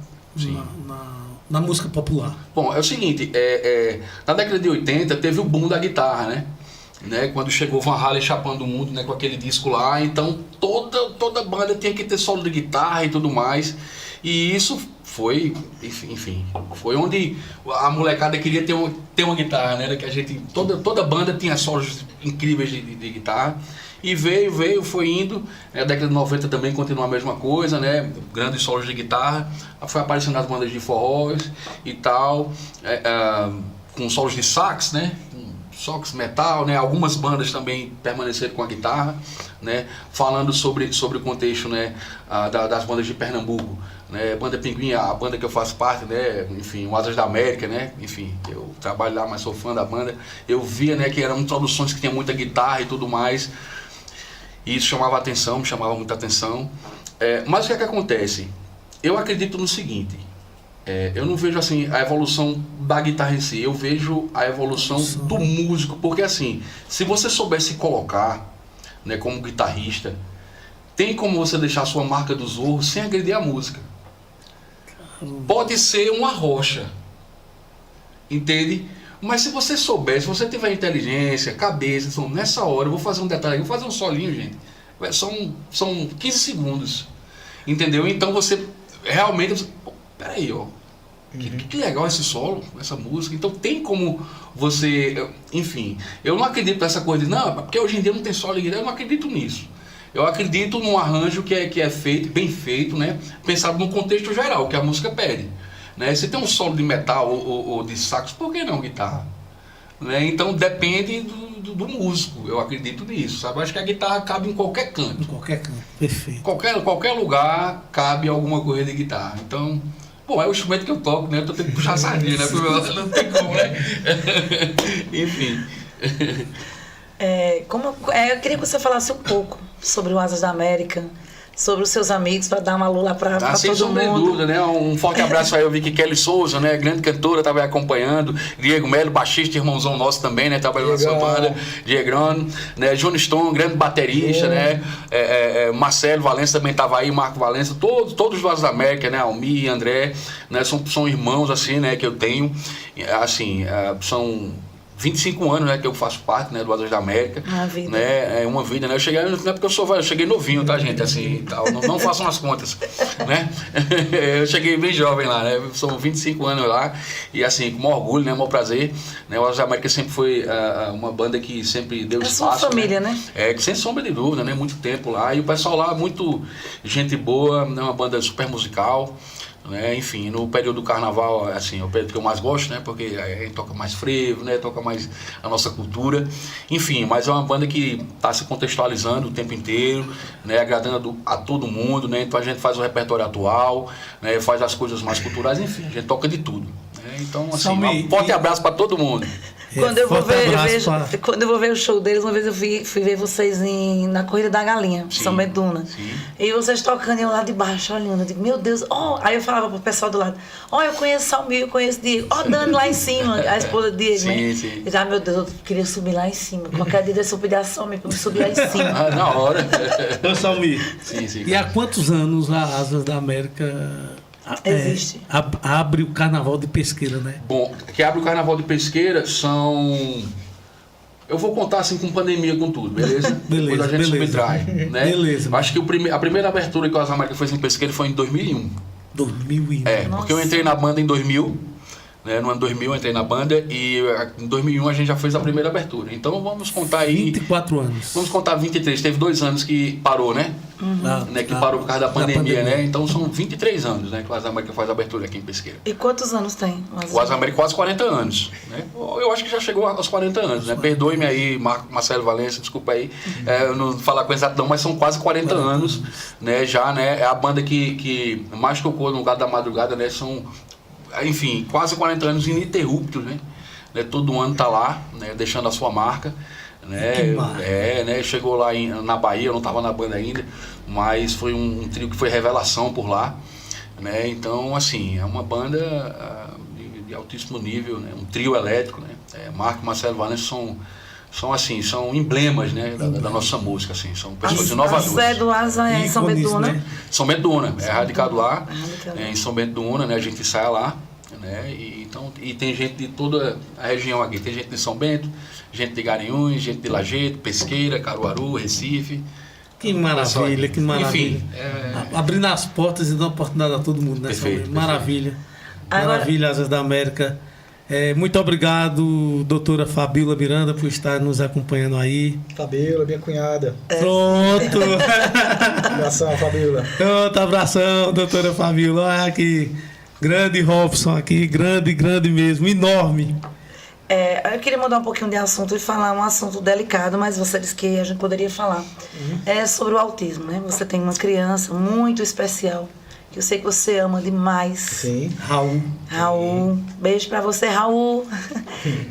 Speaker 1: música popular.
Speaker 2: Bom, é o seguinte, na década de 80 teve o boom da guitarra, né? Quando chegou Van Halen chapando o mundo, né, com aquele disco lá, então toda banda tinha que ter solo de guitarra e tudo mais, e isso foi, enfim, foi onde a molecada queria ter uma guitarra, né, que a gente, toda banda tinha solos incríveis de guitarra, e foi indo, a década de 90 também continuou a mesma coisa, né, grandes solos de guitarra, foi aparecendo as bandas de forrós e tal, com solos de sax, né, sax metal, né? Algumas bandas também permaneceram com a guitarra, né? Falando sobre o contexto, né? Das bandas de Pernambuco, né? Banda Pinguim, a banda que eu faço parte, né? Enfim, o Asas da América, né? Enfim, eu trabalho lá, mas sou fã da banda. Eu via, né, que eram introduções que tinha muita guitarra e tudo mais, e isso chamava atenção, me chamava muita atenção. Mas o que é que acontece? Eu acredito no seguinte: eu não vejo assim a evolução da guitarra em si, eu vejo a evolução do músico, porque assim, se você souber se colocar, né, como guitarrista, tem como você deixar a sua marca do Zorro sem agredir a música. Pode ser uma rocha, entende? Mas se você souber, se você tiver inteligência, cabeça, então, nessa hora eu vou fazer um detalhe, eu vou fazer um solinho, gente. São 15 segundos, entendeu? Então você realmente, peraí, ó, que legal esse solo, essa música. Então tem como você, enfim, eu não acredito nessa coisa de, não, porque hoje em dia não tem solo, eu não acredito nisso. Eu acredito num arranjo que é feito, bem feito, né? Pensado no contexto geral, que a música pede. Né? Se tem um solo de metal ou de sax, por que não guitarra? Né? Então depende do músico, eu acredito nisso. Sabe? Eu acho que a guitarra cabe em qualquer canto.
Speaker 1: Em qualquer canto, perfeito.
Speaker 2: Qualquer lugar cabe alguma coisa de guitarra. Então, bom, é o instrumento que eu toco, né? Eu tô tendo que puxar a sardinha, né? Porque não tem como, né? Enfim.
Speaker 4: Eu queria que você falasse um pouco sobre o Asas da América, sobre os seus amigos, para dar uma lula para todo mundo.
Speaker 2: Sem sombra de dúvida, né? Um forte abraço aí, eu vi que Kelly Souza, né? Grande cantora, estava acompanhando. Diego Melo, baixista, irmãozão nosso também, né? Trabalhando na sua banda. Diegão, né? John Stone, grande baterista, né? Marcelo Valença também estava aí, Marco Valença, todos os Asas da América, né? Almir e André, né? São irmãos, assim, né? Que eu tenho, assim, são 25 anos, né, que eu faço parte, né, do Asas da América.
Speaker 4: Uma vida.
Speaker 2: Né, é uma vida, né? Eu cheguei, não é porque eu sou velho, eu cheguei novinho, tá, gente? Assim, tal, não façam as contas, né? Eu cheguei bem jovem lá, né? São 25 anos lá e, assim, com maior orgulho, né, maior prazer. Né? O Asas da América sempre foi uma banda que sempre deu espaço.
Speaker 4: Sua família, né?
Speaker 2: Sem sombra de dúvida, né? Muito tempo lá. E o pessoal lá, muito gente boa, né? Uma banda super musical. Né? Enfim, no período do carnaval, assim, é o período que eu mais gosto, né? Porque aí toca mais frevo, né? Toca mais a nossa cultura. Enfim, mas é uma banda que está se contextualizando o tempo inteiro, né? Agradando a todo mundo, né? Então a gente faz o repertório atual, né? Faz as coisas mais culturais, enfim, a gente toca de tudo. Né? Então, assim, um forte abraço para todo mundo.
Speaker 4: Quando eu vou ver o show deles, uma vez eu fui ver vocês na Corrida da Galinha,
Speaker 2: Sim,
Speaker 4: São Beduna.
Speaker 2: sim.
Speaker 4: E vocês tocando e eu lá de baixo, olhando. Eu digo, meu Deus, aí eu falava pro pessoal do lado, eu conheço Salmir, eu conheço Diego. Dani lá em cima, a esposa de Diego, né?
Speaker 2: Sim.
Speaker 4: Eu disse, meu Deus, eu queria subir lá em cima. Qualquer dia eu pedir a Salmir pra eu subir lá em cima.
Speaker 2: Na hora.
Speaker 1: Ô, Salmir,
Speaker 2: Sim.
Speaker 1: e há quantos anos a Asas da América
Speaker 4: Existe.
Speaker 1: Abre o Carnaval de Pesqueira, né?
Speaker 2: Bom, que abre o Carnaval de Pesqueira são... Eu vou contar assim com pandemia, com tudo, beleza? Depois a gente subtrai, né?
Speaker 1: Beleza.
Speaker 2: Acho que a primeira abertura que o Asas da América fez em Pesqueira foi em 2001.
Speaker 1: 2001.
Speaker 2: Porque eu entrei na banda em 2000, né? No ano 2000 eu entrei na banda e em 2001 a gente já fez a primeira abertura. Então vamos contar aí...
Speaker 1: 24 anos.
Speaker 2: Vamos contar 23. Teve 2 anos que parou, né? Né? Que parou por causa da pandemia, né? Então são 23 anos, né? Que o Asas da América faz a abertura aqui em Pesqueira.
Speaker 4: E quantos anos tem?
Speaker 2: O Asas da América quase 40 anos. Né? Eu acho que já chegou aos 40 anos, né? Perdoe-me aí, Marcelo Valença, desculpa aí, eu não falar com exatidão, mas são quase 40 anos, né? Já, né? É a banda que mais tocou no lugar da madrugada, né? São, enfim, quase 40 anos ininterruptos, né? Todo ano tá lá, né? Deixando a sua marca. Né? Chegou lá na Bahia, eu não estava na banda ainda, mas foi um trio que foi revelação por lá, né? Então, assim, é uma banda de altíssimo nível, né? Um trio elétrico, né? Marco e Marcelo Valença são emblemas, né? Da nossa música, assim, são pessoas inovadoras.
Speaker 4: A Zé do Asa é em São Beduna,
Speaker 1: né?
Speaker 2: São Bento do Una, radicado lá, em São Bento do Una, né? A gente ensaia lá, né? E tem gente de toda a região aqui, tem gente de São Bento, gente de Garanhuns, gente de Lajedo, Pesqueira, Caruaru, Recife.
Speaker 1: Que maravilha, que maravilha.
Speaker 2: Enfim,
Speaker 1: abrindo as portas e dando oportunidade a todo mundo, né?
Speaker 2: Perfeito,
Speaker 1: Maravilha.
Speaker 4: Agora...
Speaker 1: Maravilha, Asas da América. Muito obrigado, doutora Fabíola Miranda, por estar nos acompanhando aí.
Speaker 3: Fabíola, minha cunhada.
Speaker 1: Pronto!
Speaker 3: Abração, Fabíola.
Speaker 1: Outro abração, doutora Fabíola. Olha que grande Robson aqui, grande mesmo, enorme.
Speaker 4: Eu queria mudar um pouquinho de assunto e falar um assunto delicado, mas você disse que a gente poderia falar. É sobre o autismo, né? Você tem uma criança muito especial, que eu sei que você ama demais.
Speaker 3: Sim.
Speaker 4: Raul. Beijo pra você, Raul.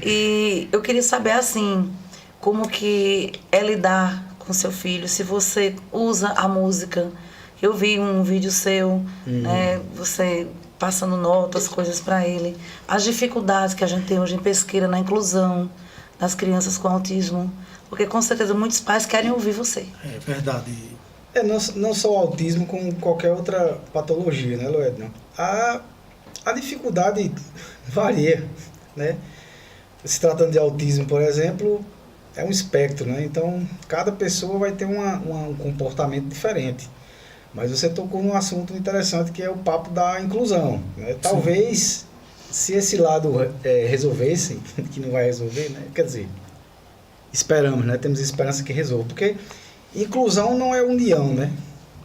Speaker 4: E eu queria saber, assim, como que é lidar com seu filho, se você usa a música. Eu vi um vídeo seu, né? Você passando notas, coisas para ele. As dificuldades que a gente tem hoje em Pesqueira na inclusão das crianças com autismo. Porque com certeza muitos pais querem ouvir você.
Speaker 1: É verdade.
Speaker 3: Não só o autismo, como qualquer outra patologia, né, Loedno? A dificuldade varia, né? Se tratando de autismo, por exemplo, é um espectro, né? Então, cada pessoa vai ter um comportamento diferente. Mas você tocou num assunto interessante, que é o papo da inclusão, né? Talvez, se esse lado resolvesse, que não vai resolver, né? Quer dizer, esperamos, né? Temos esperança que resolva, porque inclusão não é união, né?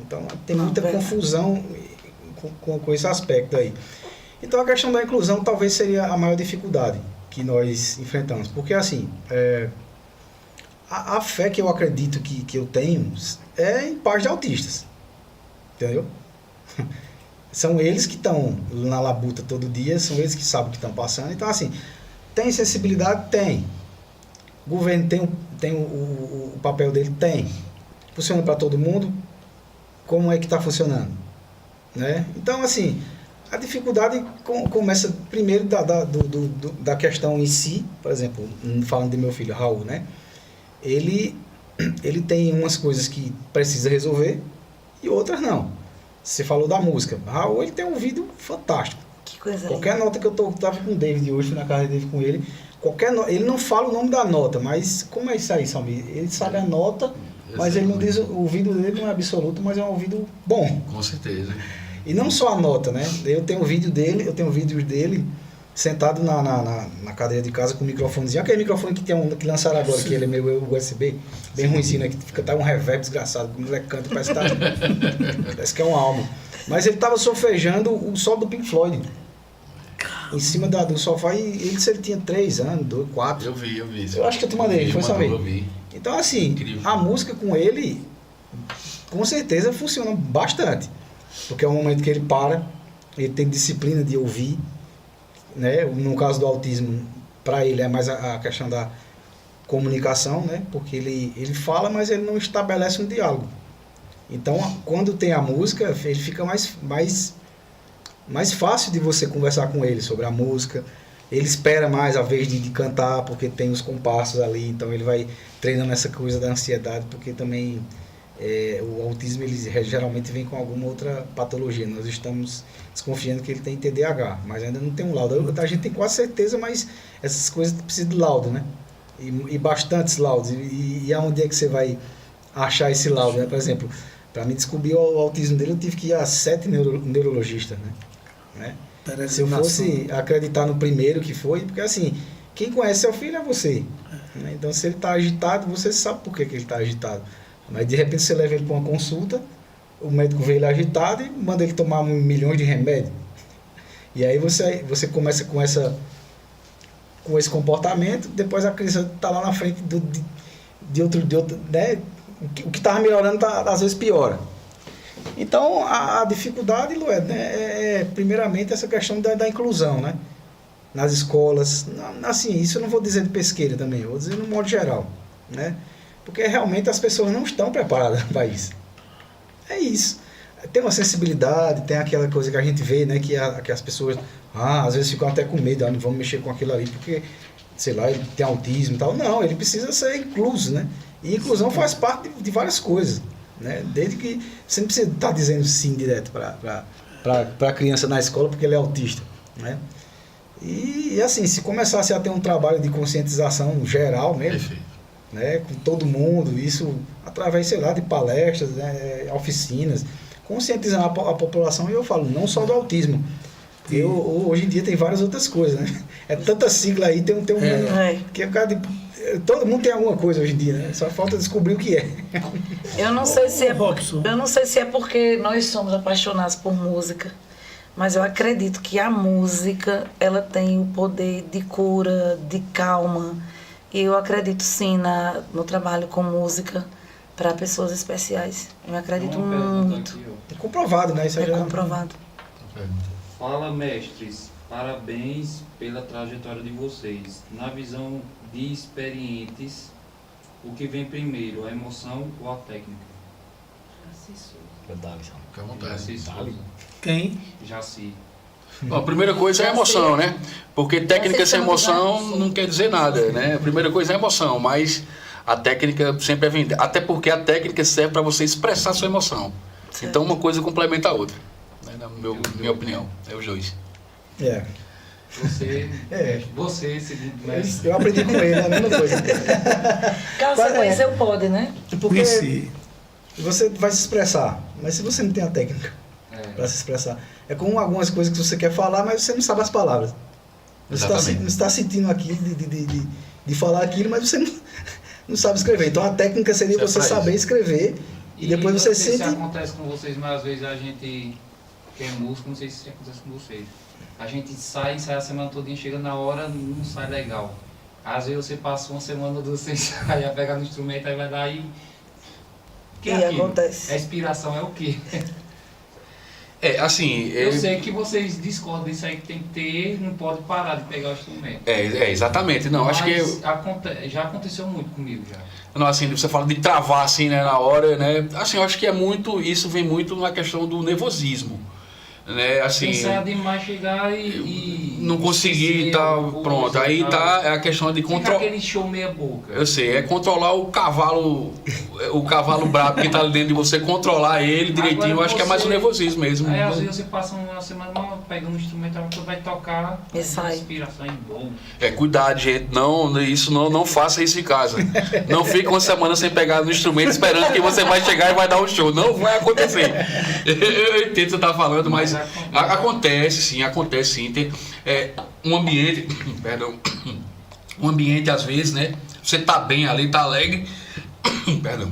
Speaker 3: Então, tem muita confusão com esse aspecto aí. Então, a questão da inclusão talvez seria a maior dificuldade que nós enfrentamos. Porque, assim, a fé que eu acredito que eu tenho é em paz de autistas. Entendeu? São eles que estão na labuta todo dia, são eles que sabem o que estão passando. Então, assim, tem sensibilidade? Tem. O governo tem o papel dele? Tem. Funciona para todo mundo? Como é que está funcionando? Né? Então, assim, a dificuldade começa primeiro da questão em si. Por exemplo, falando de meu filho, Raul, né? Ele tem umas coisas que precisa resolver e outras não. Você falou da música. Raul, ele tem um ouvido fantástico.
Speaker 4: Que coisa
Speaker 3: Qualquer nota que eu tava com o David hoje, fui na casa dele com ele, ele não fala o nome da nota, mas como é isso aí, Salmi? Ele sabe a nota, mas ele não diz, o ouvido dele não é absoluto, mas é um ouvido bom.
Speaker 2: Com certeza.
Speaker 3: E não só a nota, né? Eu tenho vídeos dele sentado na cadeira de casa com o microfonezinho. Aquele microfone que lançaram agora,
Speaker 1: Sim.
Speaker 3: que ele é meio USB, bem ruimzinho, né? Que fica tá um reverb desgraçado, como ele canta, parece que é uma alma. Mas ele tava solfejando o solo do Pink Floyd. Em cima do sofá, e ele tinha 3 anos, 4.
Speaker 2: Eu vi.
Speaker 3: Eu acho que eu te mandei, foi saber.
Speaker 2: Eu vi.
Speaker 3: Então, assim,
Speaker 2: Incrível.
Speaker 3: a música com ele, com certeza, funciona bastante. Porque é um momento que ele para, ele tem disciplina de ouvir, né? No caso do autismo, para ele é mais a questão da comunicação, né? Porque ele fala, mas ele não estabelece um diálogo. Então, quando tem a música, ele fica mais fácil de você conversar com ele sobre a música. Ele espera mais a vez de cantar, porque tem os compassos ali, então ele vai treinando essa coisa da ansiedade, porque também o autismo ele geralmente vem com alguma outra patologia. Nós estamos desconfiando que ele tem TDAH, mas ainda não tem um laudo. A gente tem quase certeza, mas essas coisas precisam de laudo, né? E bastantes laudos. E aonde é que você vai achar esse laudo, né? Por exemplo, para mim descobrir o autismo dele, eu tive que ir a 7 neurologistas, né? Se eu fosse acreditar no primeiro que foi, porque assim, quem conhece seu filho é você. Né? Então, se ele está agitado, você sabe por que ele está agitado. Mas de repente você leva ele para uma consulta, o médico vê ele agitado e manda ele tomar milhões de remédios. E aí você começa com esse comportamento, depois a criança está lá na frente de outro, né? O que estava melhorando às vezes piora. Então a dificuldade, Lued, né, é primeiramente essa questão da inclusão, né? Nas escolas, assim, isso eu não vou dizer de pesqueira também, eu vou dizer no modo geral, né? Porque realmente as pessoas não estão preparadas para isso. É isso. Tem uma sensibilidade, tem aquela coisa que a gente vê, né, que as pessoas às vezes ficam até com medo, não vamos mexer com aquilo ali, porque, sei lá, ele tem autismo e tal. Não, ele precisa ser incluso, né? E inclusão faz parte de várias coisas, né? Desde que você não precisa estar dizendo sim direto para a criança na escola porque ele é autista, né? E assim, se começasse a ter um trabalho de conscientização geral mesmo,
Speaker 2: Perfeito.
Speaker 3: né, com todo mundo, isso através, sei lá, de palestras, né, oficinas, conscientizando a população, e eu falo, não só do autismo, porque hoje em dia tem várias outras coisas, né? É tanta sigla aí, tem um que é por causa todo mundo tem alguma coisa hoje em dia, né? Só falta descobrir o que é.
Speaker 4: Eu não sei se
Speaker 1: Robson.
Speaker 4: eu não sei se é porque nós somos apaixonados por música, mas eu acredito que a música, ela tem o poder de cura, de calma. E eu acredito sim no trabalho com música para pessoas especiais. Eu acredito
Speaker 5: Uma pergunta
Speaker 4: muito.
Speaker 5: aqui, ó.
Speaker 3: É comprovado, né? Isso aí
Speaker 4: É comprovado.
Speaker 5: Fala, mestres, parabéns pela trajetória de vocês. Na visão de experientes, o que vem primeiro, a emoção ou a técnica?
Speaker 2: Fica à vontade.
Speaker 5: Jaci Souza.
Speaker 1: Quem?
Speaker 5: Jaci.
Speaker 2: Bom, a primeira coisa é a emoção, né? Porque técnica sem emoção não quer dizer nada, né? A primeira coisa é a emoção, mas a técnica sempre é vender. Até porque a técnica serve para você expressar a sua emoção.
Speaker 4: Certo.
Speaker 2: Então uma coisa complementa a outra. Né? Na minha opinião, é os dois.
Speaker 3: É.
Speaker 5: Você, segundo mestre.
Speaker 3: Eu aprendi com ele, é a mesma coisa.
Speaker 4: Caso você conheceu, pode, né?
Speaker 3: Porque
Speaker 1: Conheci.
Speaker 3: você vai se expressar, mas se você não tem a técnica para se expressar, é como algumas coisas que você quer falar, mas você não sabe as palavras. Você está sentindo aquilo de falar aquilo, mas você não sabe escrever. Então a técnica seria
Speaker 2: Isso é
Speaker 3: você
Speaker 2: pra
Speaker 3: saber
Speaker 2: isso.
Speaker 3: escrever e depois
Speaker 5: não
Speaker 3: você
Speaker 5: sei
Speaker 3: sente.
Speaker 5: se acontece com vocês, mas às vezes a gente que é músico, não sei se acontece com vocês. A gente sai a semana toda, chega na hora, não sai legal. Às vezes você passa uma semana ou duas sem sair, a pegar no instrumento, aí vai dar e... O que é
Speaker 4: E
Speaker 5: aquilo?
Speaker 4: acontece.
Speaker 5: A inspiração é o quê?
Speaker 2: Assim...
Speaker 5: Eu sei que vocês discordam disso aí, que tem que ter, não pode parar de pegar o instrumento.
Speaker 2: Exatamente. Não,
Speaker 5: Mas
Speaker 2: acho que...
Speaker 5: já aconteceu muito comigo já.
Speaker 2: Não, assim, você fala de travar, assim, né, na hora, né? Assim, eu acho que isso vem muito na questão do nervosismo. Né, assim,
Speaker 5: Pensar demais, chegar e
Speaker 2: não conseguir e tal, pronto. Aí tá a questão de controlar.
Speaker 5: aquele show meia boca.
Speaker 2: Eu sei, é controlar o cavalo brabo que tá ali dentro de você, controlar ele direitinho.
Speaker 5: Agora
Speaker 2: Eu acho que é mais o
Speaker 5: você-
Speaker 2: nervosismo mesmo.
Speaker 5: Aí às vezes você passa uma semana pegando um instrumento, aí você vai tocar,
Speaker 4: E sai.
Speaker 5: inspiração em bom.
Speaker 2: Cuidado, gente. Não faça isso em casa. Não fique uma semana sem pegar no instrumento esperando que você vai chegar e vai dar um show. Não vai acontecer. Eu entendo o que você tá falando, mas acontece sim. Tem um ambiente, perdão, um ambiente às vezes, né? Você tá bem ali, tá alegre, perdão.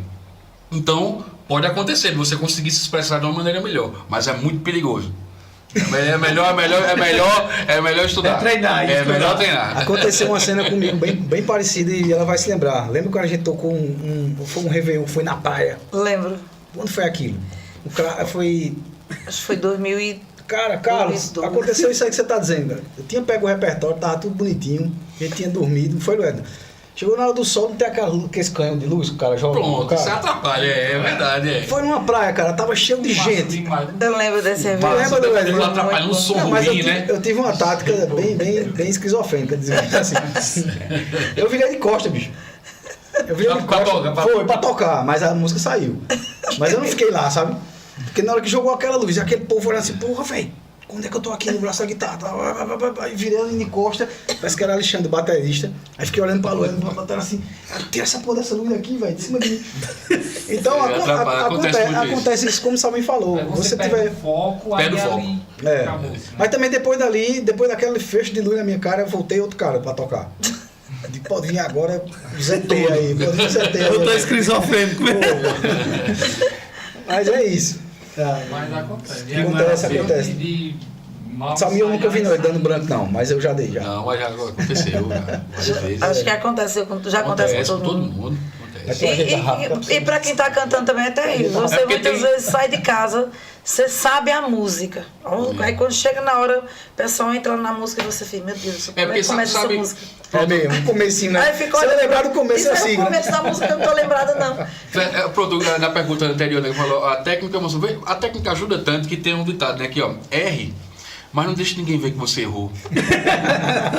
Speaker 2: Então, pode acontecer de você conseguir se expressar de uma maneira melhor, mas é muito perigoso. É melhor estudar.
Speaker 1: É treinar,
Speaker 2: É
Speaker 1: estudar.
Speaker 2: melhor treinar.
Speaker 3: Aconteceu uma cena comigo bem parecida e ela vai se lembrar. Lembra quando a gente tocou foi um Réveillon, foi na praia?
Speaker 4: Lembro.
Speaker 3: Quando foi aquilo? O cara foi...
Speaker 4: Acho que foi 2000 e...
Speaker 3: Cara, Carlos,
Speaker 4: 2012.
Speaker 3: aconteceu isso aí que você tá dizendo, cara. Eu tinha pego o repertório, tava tudo bonitinho, a gente tinha dormido, não foi, Lueda? Chegou na hora do sol, não tem aquele canhão de luz que o cara joga.
Speaker 2: Pronto, isso
Speaker 3: cara.
Speaker 2: atrapalha, é verdade.
Speaker 3: Foi numa praia, cara, tava cheio de gente.
Speaker 4: Eu lembro desse evento.
Speaker 3: Lembra do Lueda?
Speaker 2: Atrapalha um som
Speaker 3: Não, mas
Speaker 2: ruim, né?
Speaker 3: eu tive uma tática bem esquizofrênica, dizendo assim. Eu virei de costa, bicho. Eu virei de
Speaker 2: Pra
Speaker 3: costa.
Speaker 2: tocar,
Speaker 3: Foi pra tocar, mas a música saiu. Mas eu não fiquei lá, sabe? Porque na hora que jogou aquela luz, aquele povo olhando assim, porra, velho, quando é que eu tô aqui no braço da guitarra? Aí virei ali de costa, parece que era Alexandre, baterista. Aí fiquei olhando pra luz, pra bater assim, tira essa porra dessa luz aqui, velho, de cima de mim. Então acontece isso como o Salmin falou.
Speaker 5: Aí
Speaker 3: Você
Speaker 5: perde
Speaker 3: tiver.
Speaker 5: o foco,
Speaker 2: Perde
Speaker 5: aí
Speaker 2: o foco.
Speaker 5: ali
Speaker 3: É.
Speaker 5: acabou.
Speaker 3: Mas também depois daquele fecho de luz na minha cara, eu voltei outro cara pra tocar. Eu digo, pode vir agora, ZT aí, pode vir ZT aí.
Speaker 1: Eu tô esquizofrênico.
Speaker 3: Mas é isso.
Speaker 5: Mas acontece.
Speaker 3: Acontece. Salmin eu nunca vi não, ele dando branco não, mas eu já dei já.
Speaker 2: Não, mas já aconteceu, cara, várias vezes.
Speaker 4: Acho que já acontece com todo mundo.
Speaker 2: Acontece.
Speaker 4: E para quem tá cantando também é terrível. Você
Speaker 2: porque
Speaker 4: muitas
Speaker 2: tem-
Speaker 4: vezes sai de casa, você sabe a música. Aí quando chega na hora, o pessoal entra na música e você fica, meu Deus, como é
Speaker 2: porque
Speaker 4: que começa essa
Speaker 2: sabe-
Speaker 4: música?
Speaker 3: É mesmo, o comecinho, né?
Speaker 4: Aí fica
Speaker 3: Se eu
Speaker 4: olhando,
Speaker 3: lembrar do começo,
Speaker 4: isso
Speaker 3: eu
Speaker 4: é
Speaker 3: sigo,
Speaker 4: o
Speaker 3: né?
Speaker 4: começo da música, eu não tô lembrada não.
Speaker 2: Pronto, na pergunta anterior, né, que falou, a técnica ajuda tanto que tem um ditado, né, aqui, ó, erre, mas não deixe ninguém ver que você errou.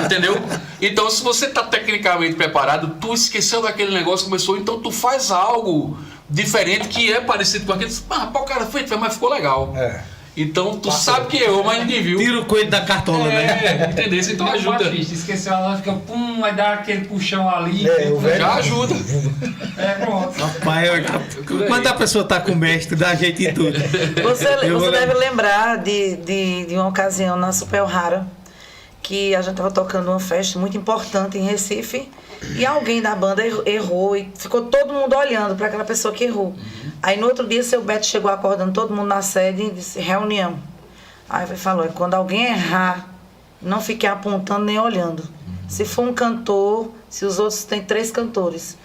Speaker 2: Entendeu? Então, se você tá tecnicamente preparado, tu esqueceu daquele negócio, começou, então tu faz algo diferente que é parecido com aquele, pô, o cara fez, mas ficou legal.
Speaker 3: É.
Speaker 2: Então, tu sabe que errou, mas ninguém viu.
Speaker 1: Tira o coelho da cartola, né?
Speaker 2: Entendeu? Então
Speaker 5: Tem um
Speaker 2: ajuda.
Speaker 5: baixista, esqueceu a nota, fica pum, vai dar aquele puxão ali.
Speaker 3: É, o velho-
Speaker 2: Já ajuda.
Speaker 5: Pronto.
Speaker 1: Rapaz, quando a pessoa tá com o mestre, dá jeito em tudo. Eu vou
Speaker 4: Você deve lembrar de uma ocasião na Super Rara, que a gente estava tocando uma festa muito importante em Recife, e alguém da banda errou e ficou todo mundo olhando para aquela pessoa que errou. Aí no outro dia, seu Beto chegou acordando todo mundo na sede e disse, reunião. Aí ele falou, quando alguém errar, não fique apontando nem olhando. Se for um cantor, se os outros, tem 3 cantores,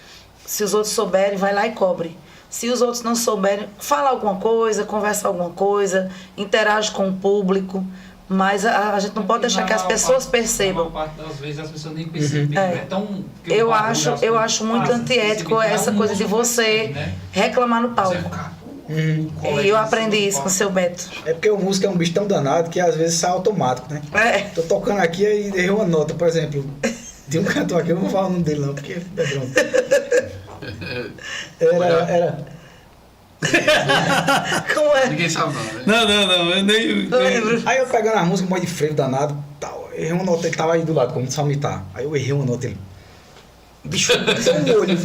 Speaker 4: se os outros souberem, vai lá e cobre. Se os outros não souberem, fala alguma coisa, conversa alguma coisa, interage com o público, mas a gente não pode deixar que as pessoas percebam.
Speaker 5: Na maior parte das vezes as pessoas nem percebem.
Speaker 4: É.
Speaker 5: É tão, porque o
Speaker 4: Eu
Speaker 5: barulho
Speaker 4: acho,
Speaker 5: das
Speaker 4: eu
Speaker 5: coisas
Speaker 4: acho muito
Speaker 5: faz,
Speaker 4: antiético
Speaker 5: perceber,
Speaker 4: essa
Speaker 5: cada um
Speaker 4: coisa de
Speaker 5: não
Speaker 4: você
Speaker 5: percebe, né?
Speaker 4: reclamar no
Speaker 5: Você
Speaker 4: palco.
Speaker 5: fica,
Speaker 4: E eu aprendi isso com o seu Beto.
Speaker 3: É porque o músico é um bicho tão danado que às vezes sai automático, né?
Speaker 4: É.
Speaker 3: Tô tocando aqui e errei uma nota, por exemplo. Tem um cantor aqui, eu não vou falar o nome dele não, porque é pronto. Era.
Speaker 4: Como é?
Speaker 2: Ninguém sabe não, né?
Speaker 1: Não, eu nem.
Speaker 4: Não lembro.
Speaker 3: Aí eu pegando as músicas, mó de freio danado, tal. Errei uma nota, ele tava aí do lado, como de salmitar. Aí eu errei uma nota, ele. Bicho, isso é um olho.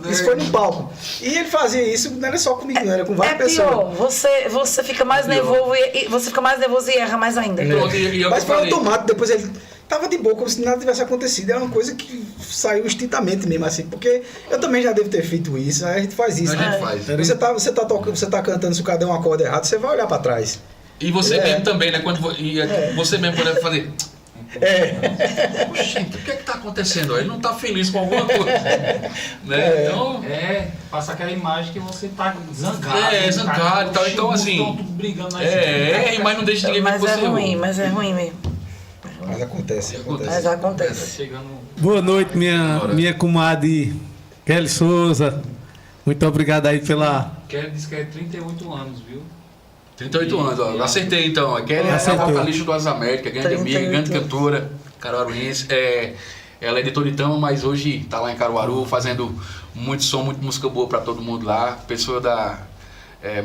Speaker 3: Isso foi no palco. E ele fazia isso, não era só comigo, não, era com várias
Speaker 4: pior,
Speaker 3: pessoas.
Speaker 4: você fica mais
Speaker 2: Pior.
Speaker 4: nervoso e você fica mais nervoso e erra mais ainda.
Speaker 2: Pronto, e eu
Speaker 3: Mas foi
Speaker 2: falei.
Speaker 3: automático, depois ele tava de boa, como se nada tivesse acontecido. É uma coisa que saiu instintamente mesmo, assim, porque eu também já devo ter feito isso, aí a gente faz isso.
Speaker 2: A gente
Speaker 3: né?
Speaker 2: faz.
Speaker 3: Você tá tocando, você tá cantando, se o cara der um acorde errado, você vai olhar pra trás.
Speaker 2: E você
Speaker 3: É.
Speaker 2: mesmo também, né? Você mesmo pode fazer. Gente, o que é que tá acontecendo? Ele não tá feliz com alguma coisa. Né? Então.
Speaker 5: Passa aquela imagem que você tá zangado.
Speaker 2: Zangado e tal. Então, assim.
Speaker 5: Tudo brigando na gente.
Speaker 2: Mas não deixa ninguém ver que você errou.
Speaker 4: Mas é ruim mesmo.
Speaker 3: Mas acontece.
Speaker 4: Mas acontece.
Speaker 5: Tá chegando.
Speaker 1: Boa noite, minha comadre Kelly Souza. Muito obrigado aí pela.
Speaker 5: Kelly disse que é 38 anos, viu?
Speaker 2: 38 anos, ó. Eu acertei então. A Kelly é a
Speaker 1: Acertou.
Speaker 2: vocalista do Asa América, grande amiga,
Speaker 4: 38
Speaker 2: grande
Speaker 4: anos.
Speaker 2: cantora, caruaruense. Ela é de Toritama, mas hoje tá lá em Caruaru fazendo muito som, muita música boa pra todo mundo lá. Pessoa da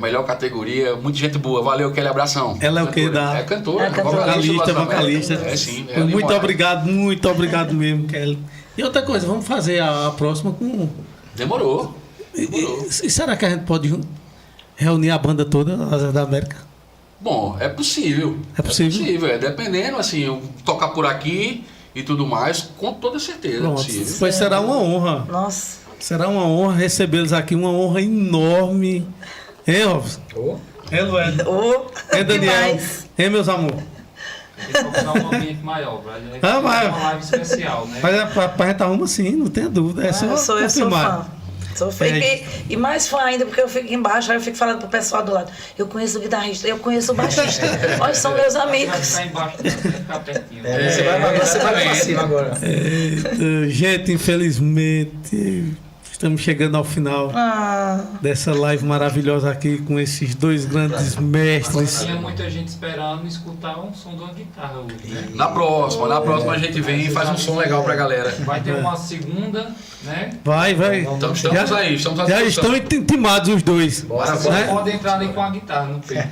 Speaker 2: melhor categoria, muita gente boa. Valeu, Kelly, abração.
Speaker 1: Ela é o quê?
Speaker 2: É cantora,
Speaker 4: É cantora.
Speaker 1: Vocalista,
Speaker 2: do Asa
Speaker 1: vocalista.
Speaker 2: América. É sim. ela e
Speaker 1: Muito
Speaker 2: Moraes.
Speaker 1: muito obrigado mesmo, Kelly. E outra coisa, vamos fazer a próxima com.
Speaker 2: Demorou.
Speaker 1: E será que a gente pode reunir a banda toda, Asa da América?
Speaker 2: Bom, é possível.
Speaker 1: É possível?
Speaker 2: Dependendo, assim, eu tocar por aqui e tudo mais, com toda certeza é
Speaker 1: Pronto.
Speaker 2: possível.
Speaker 1: Pois será uma honra.
Speaker 4: Nossa.
Speaker 1: Será uma honra recebê-los aqui, uma honra enorme. Hein, Robson?
Speaker 3: Oh.
Speaker 1: Hein, Lued?
Speaker 4: Oh,
Speaker 1: Hein, Daniel?
Speaker 4: demais.
Speaker 1: Hein, meus amores?
Speaker 5: Tem que dar um ambiente maior, velho.
Speaker 1: Mas-
Speaker 5: uma live especial, né?
Speaker 1: Mas pra gente arruma sim, não tenha dúvida. É só
Speaker 4: Eu sou
Speaker 1: confirmar.
Speaker 4: fã. Sou fã. E mais fã ainda, porque eu fico embaixo, aí eu fico falando pro pessoal do lado. Eu conheço o guitarrista, eu conheço o baixista. Olha, são meus
Speaker 5: Vai
Speaker 4: amigos.
Speaker 5: ficar embaixo, vai ficar pertinho.
Speaker 3: Você vai pra cima agora.
Speaker 1: Gente, infelizmente, estamos chegando ao final dessa live maravilhosa aqui com esses dois grandes mestres.
Speaker 5: Tinha muita gente esperando escutar um som de uma guitarra hoje, né?
Speaker 2: Na próxima a gente vem e faz um som legal pra galera.
Speaker 5: Vai ter uma segunda, né?
Speaker 1: Vai.
Speaker 2: Então estamos aí, estamos à
Speaker 1: Já
Speaker 2: disposição.
Speaker 1: estão intimados os dois.
Speaker 3: Bora,
Speaker 5: Você
Speaker 1: né?
Speaker 5: pode entrar ali com a guitarra no peito.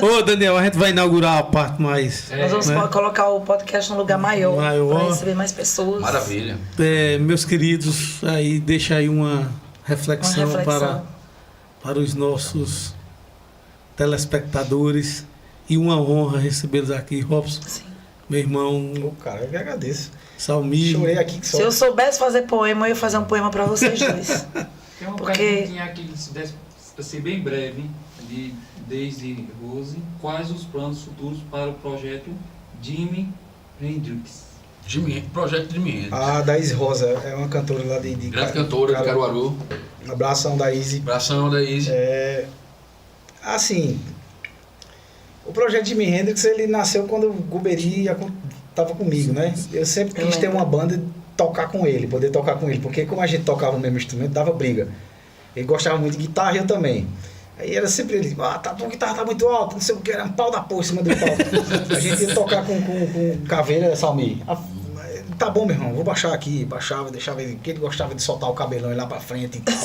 Speaker 1: Ô, Daniel, a gente vai inaugurar a parte mais.
Speaker 4: Nós vamos
Speaker 1: né?
Speaker 4: colocar o podcast num lugar maior,
Speaker 1: Maior.
Speaker 4: para receber mais pessoas.
Speaker 2: Maravilha.
Speaker 1: Meus queridos, aí deixa aí uma reflexão,
Speaker 4: Uma reflexão.
Speaker 1: para os nossos telespectadores e uma honra recebê-los aqui, Robson,
Speaker 4: Sim.
Speaker 1: meu irmão,
Speaker 3: Ô, cara, eu que agradeço.
Speaker 1: Salmir.
Speaker 3: Chorei aqui que só.
Speaker 4: Se eu soubesse fazer poema, eu ia fazer um poema para vocês dois.
Speaker 5: Tem uma
Speaker 4: Porque-
Speaker 5: perguntinha aqui que se desse assim, bem breve, de Daisy Rose. Quais os planos futuros para o projeto Jimi Hendrix?
Speaker 2: Projeto de Hendrix.
Speaker 3: A Daíse Rosa é uma cantora lá de
Speaker 2: Grande cantora de Caruaru.
Speaker 3: Um abração, Daíse.
Speaker 2: Abração da Izzy.
Speaker 3: Assim, o projeto Jimi Hendrix, ele nasceu quando o Guberi estava comigo, né? Eu sempre
Speaker 4: Eu
Speaker 3: quis ter
Speaker 4: lembro.
Speaker 3: uma banda e tocar com ele, poder tocar com ele, porque como a gente tocava o mesmo instrumento, dava briga. Ele gostava muito de guitarra e eu também. Aí era sempre ele, tua guitarra tá muito alta, não sei o que, era um pau da porra em cima do palco. A gente ia tocar com caveira, Salmi. Tá bom, meu irmão, vou baixar aqui. Baixava, deixava ele, porque ele gostava de soltar o cabelão e lá pra frente e tal.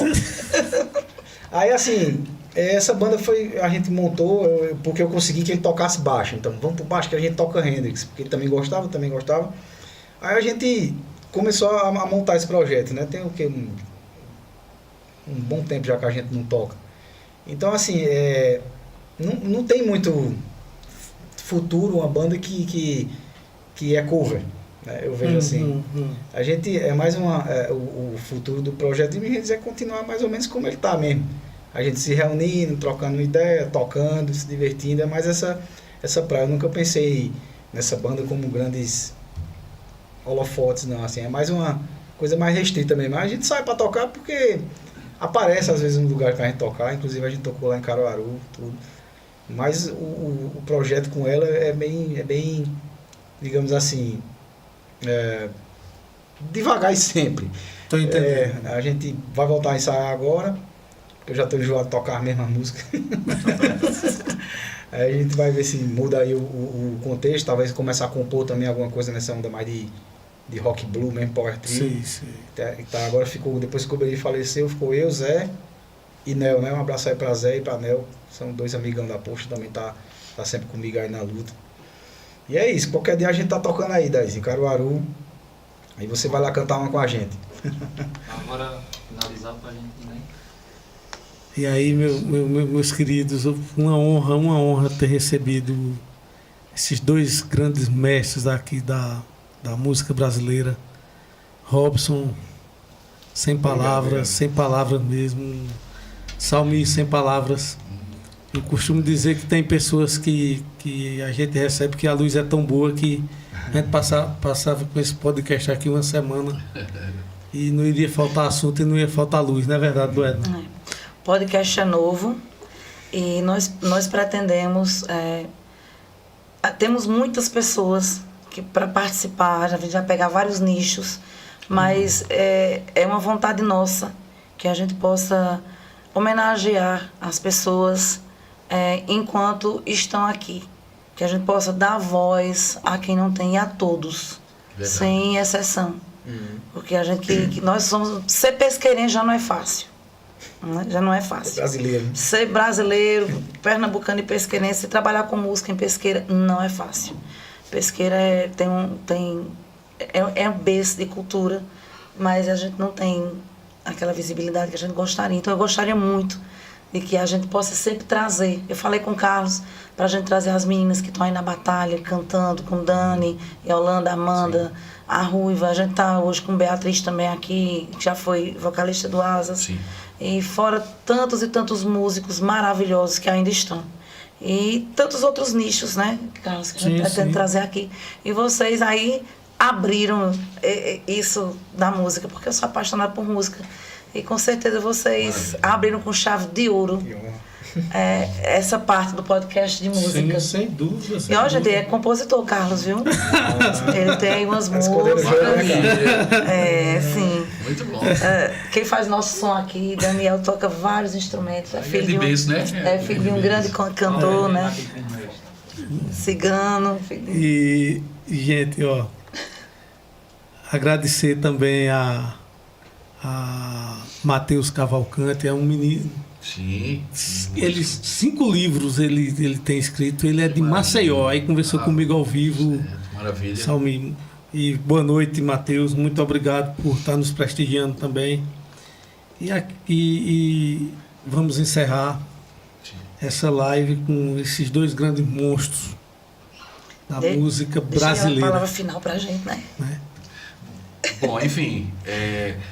Speaker 3: Aí assim, essa banda a gente montou porque eu consegui que ele tocasse baixo. Então vamos pro baixo que a gente toca Hendrix, porque ele também gostava, eu também gostava. Aí a gente começou a montar esse projeto, né? Tem o quê? Um bom tempo já que a gente não toca. Então assim, não tem muito futuro uma banda que é cover. Né? Eu vejo assim. A gente é mais o futuro do projeto de Hendrix é continuar mais ou menos como ele está mesmo. A gente se reunindo, trocando ideia, tocando, se divertindo. É mais essa praia. Eu nunca pensei nessa banda como grandes holofotes, não. Assim, é mais uma coisa mais restrita mesmo. A gente sai para tocar porque aparece às vezes um lugar para a gente tocar. Inclusive a gente tocou lá em Caruaru, tudo. Mas o projeto com ela é bem, digamos assim, devagar e sempre.
Speaker 1: Tô entendendo.
Speaker 3: A gente vai voltar a ensaiar agora, porque eu já estou enjoado de tocar a mesma música. Aí a gente vai ver se muda aí o contexto, talvez começar a compor também alguma coisa nessa onda mais de de rock blue mesmo, power trio.
Speaker 1: Sim.
Speaker 3: Tá, agora ficou, depois que o Gobeli faleceu, ficou eu, Zé e Nel, né? Um abraço aí pra Zé e pra Nel, são 2 amigão da Poxa, também tá sempre comigo aí na luta. E é isso, qualquer dia a gente tá tocando aí, Daizinho, Caruaru, aí você vai lá cantar uma com a gente.
Speaker 5: Agora, finalizar pra gente, né?
Speaker 1: E aí, meus queridos, uma honra ter recebido esses 2 grandes mestres aqui da música brasileira. Robson, sem palavras mesmo. Salmi, sem palavras. Eu costumo dizer que tem pessoas que a gente recebe que a luz é tão boa que a gente passava com esse podcast aqui uma semana e não iria faltar assunto e não ia faltar luz, não é verdade, Duedna?
Speaker 4: O podcast é novo e nós pretendemos... temos muitas pessoas que para participar, a gente vai pegar vários nichos, mas é uma vontade nossa que a gente possa homenagear as pessoas enquanto estão aqui, que a gente possa dar voz a quem não tem e a todos, verdade, sem exceção. Porque a gente que nós somos, ser pesqueirense já não é fácil. Já não é fácil.
Speaker 3: Brasileiro.
Speaker 4: Ser brasileiro, pernambucano e pesqueirense, trabalhar com música em Pesqueira não é fácil. Pesqueira é um berço de cultura, mas a gente não tem aquela visibilidade que a gente gostaria. Então eu gostaria muito de que a gente possa sempre trazer. Eu falei com o Carlos para a gente trazer as meninas que estão aí na batalha, cantando, com Dani, Yolanda, Amanda, sim, a Ruiva. A gente está hoje com Beatriz também aqui, que já foi vocalista do Asas. Sim. E fora tantos e tantos músicos maravilhosos que ainda estão. E tantos outros nichos, né, Carlos, que a gente pretende trazer aqui. E vocês aí abriram isso da música, porque eu sou apaixonada por música. E com certeza vocês abriram com chave de ouro essa parte do podcast de música.
Speaker 1: Sem dúvida.
Speaker 4: E ó, gente, é compositor, Carlos, viu? Ele tem aí umas músicas. Sim.
Speaker 2: Muito bom.
Speaker 4: Quem faz nosso som aqui, Daniel, toca vários instrumentos. É filho de um grande cantor, né? Cigano.
Speaker 1: E, gente, ó, agradecer também a Matheus Cavalcante, é um menino.
Speaker 2: Sim.
Speaker 1: 5 livros ele tem escrito, ele é de Maceió, aí conversou comigo ao vivo.
Speaker 2: Maravilha.
Speaker 1: Salmi. E boa noite, Matheus, muito obrigado por estar nos prestigiando também. E vamos encerrar essa live com esses 2 grandes monstros da música brasileira.
Speaker 4: Deixa a palavra final pra gente, né?
Speaker 2: Bom, enfim,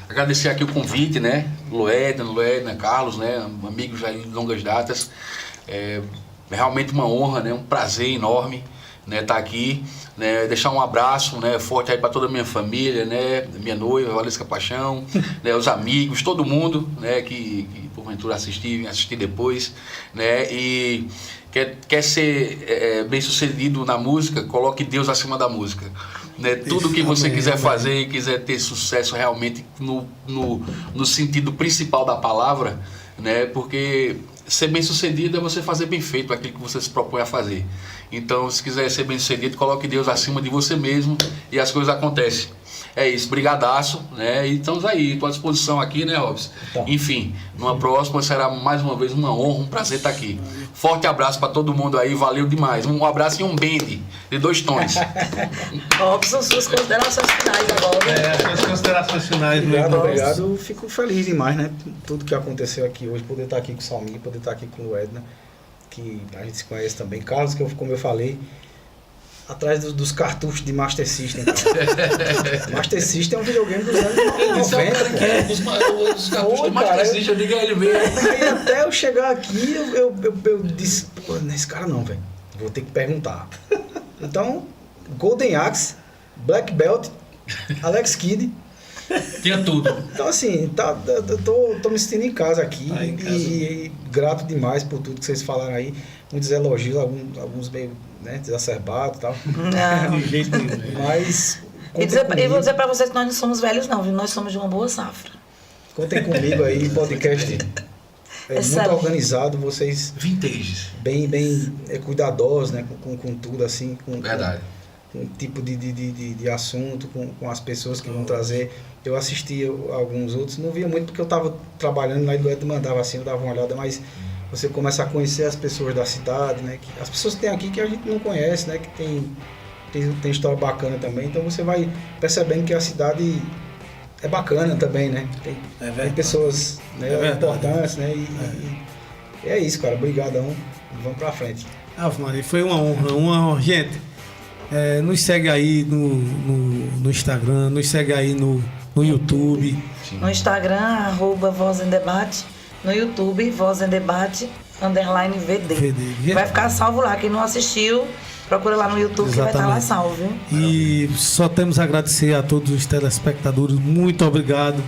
Speaker 2: agradecer aqui o convite, né? Luedna, Carlos, né? Amigos aí de longas datas. É realmente uma honra, né? Um prazer enorme, né? Estar aqui, né? Deixar um abraço, né? Forte aí para toda a minha família, né? Minha noiva, Valesca Paixão, né? Os amigos, todo mundo, né? Que porventura assistir depois, né? E quer ser bem sucedido na música, coloque Deus acima da música. Né, tudo que você quiser fazer e quiser ter sucesso realmente no sentido principal da palavra, né, porque ser bem sucedido é você fazer bem feito aquilo que você se propõe a fazer. Então, se quiser ser bem sucedido, coloque Deus acima de você mesmo e as coisas acontecem. É isso, brigadaço, né? E estamos aí, estou à disposição aqui, né, Robson? Tá. Enfim, numa próxima será mais uma vez uma honra, um prazer estar aqui. Forte abraço para todo mundo aí, valeu demais. Um abraço e um bend de 2 tons.
Speaker 4: Robson, suas considerações finais agora.
Speaker 1: Suas considerações finais.
Speaker 3: Obrigado. Eu fico feliz demais, né? Tudo que aconteceu aqui hoje, poder estar aqui com o Salmi, poder estar aqui com o Luedna, que a gente se conhece também. Carlos, que como eu falei, atrás dos cartuchos de Master System. Master System é um videogame dos anos 90.
Speaker 2: Dos cartuchos de Master System, eu digo a ele mesmo.
Speaker 3: E até eu chegar aqui, eu disse, pô, nesse cara não, velho. Vou ter que perguntar. Então, Golden Axe, Black Belt, Alex Kidd.
Speaker 2: Tinha tudo.
Speaker 3: Então, assim, tô me sentindo em casa aqui e grato demais por tudo que vocês falaram aí. Muitos elogios, alguns meio, né, exacerbados e tal.
Speaker 4: Não.
Speaker 3: De jeito nenhum. Mas.
Speaker 4: E vou dizer pra vocês que nós não somos velhos, não, viu? Nós somos de uma boa safra.
Speaker 3: Contem comigo aí, podcast muito organizado, vocês.
Speaker 2: Vintages.
Speaker 3: Bem cuidadosos, né? Com tudo, assim.
Speaker 2: Verdade.
Speaker 3: com o tipo de assunto, com as pessoas que vão trazer. Eu assistia alguns outros, não via muito porque eu estava trabalhando lá e o Ed mandava assim, eu dava uma olhada, mas você começa a conhecer as pessoas da cidade, né? As pessoas que tem aqui que a gente não conhece, né? Que tem história bacana também, então você vai percebendo que a cidade é bacana também, né? Tem pessoas, né, importantes, né? E é isso, cara. Obrigadão. Vamos pra frente.
Speaker 1: Ave Maria, foi uma honra. Gente, nos segue aí no Instagram, nos segue aí no YouTube.
Speaker 4: No Instagram, @Voz em Debate. No YouTube, Voz em Debate, _VD. Vai ficar salvo lá. Quem não assistiu, procura lá no YouTube. Exatamente. Que vai estar lá salvo, viu?
Speaker 1: E só temos a agradecer a todos os telespectadores. Muito obrigado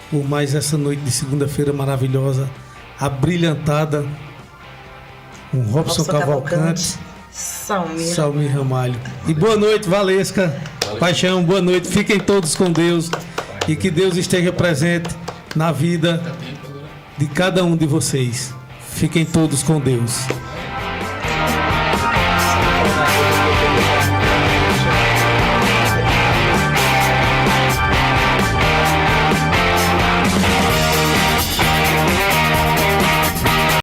Speaker 1: por mais essa noite de segunda-feira maravilhosa, abrilhantada com Robson Cavalcante, Salmir Ramalho. E boa noite, Valesca. Paixão, boa noite. Fiquem todos com Deus e que Deus esteja presente na vida de cada um de vocês. Fiquem todos com Deus.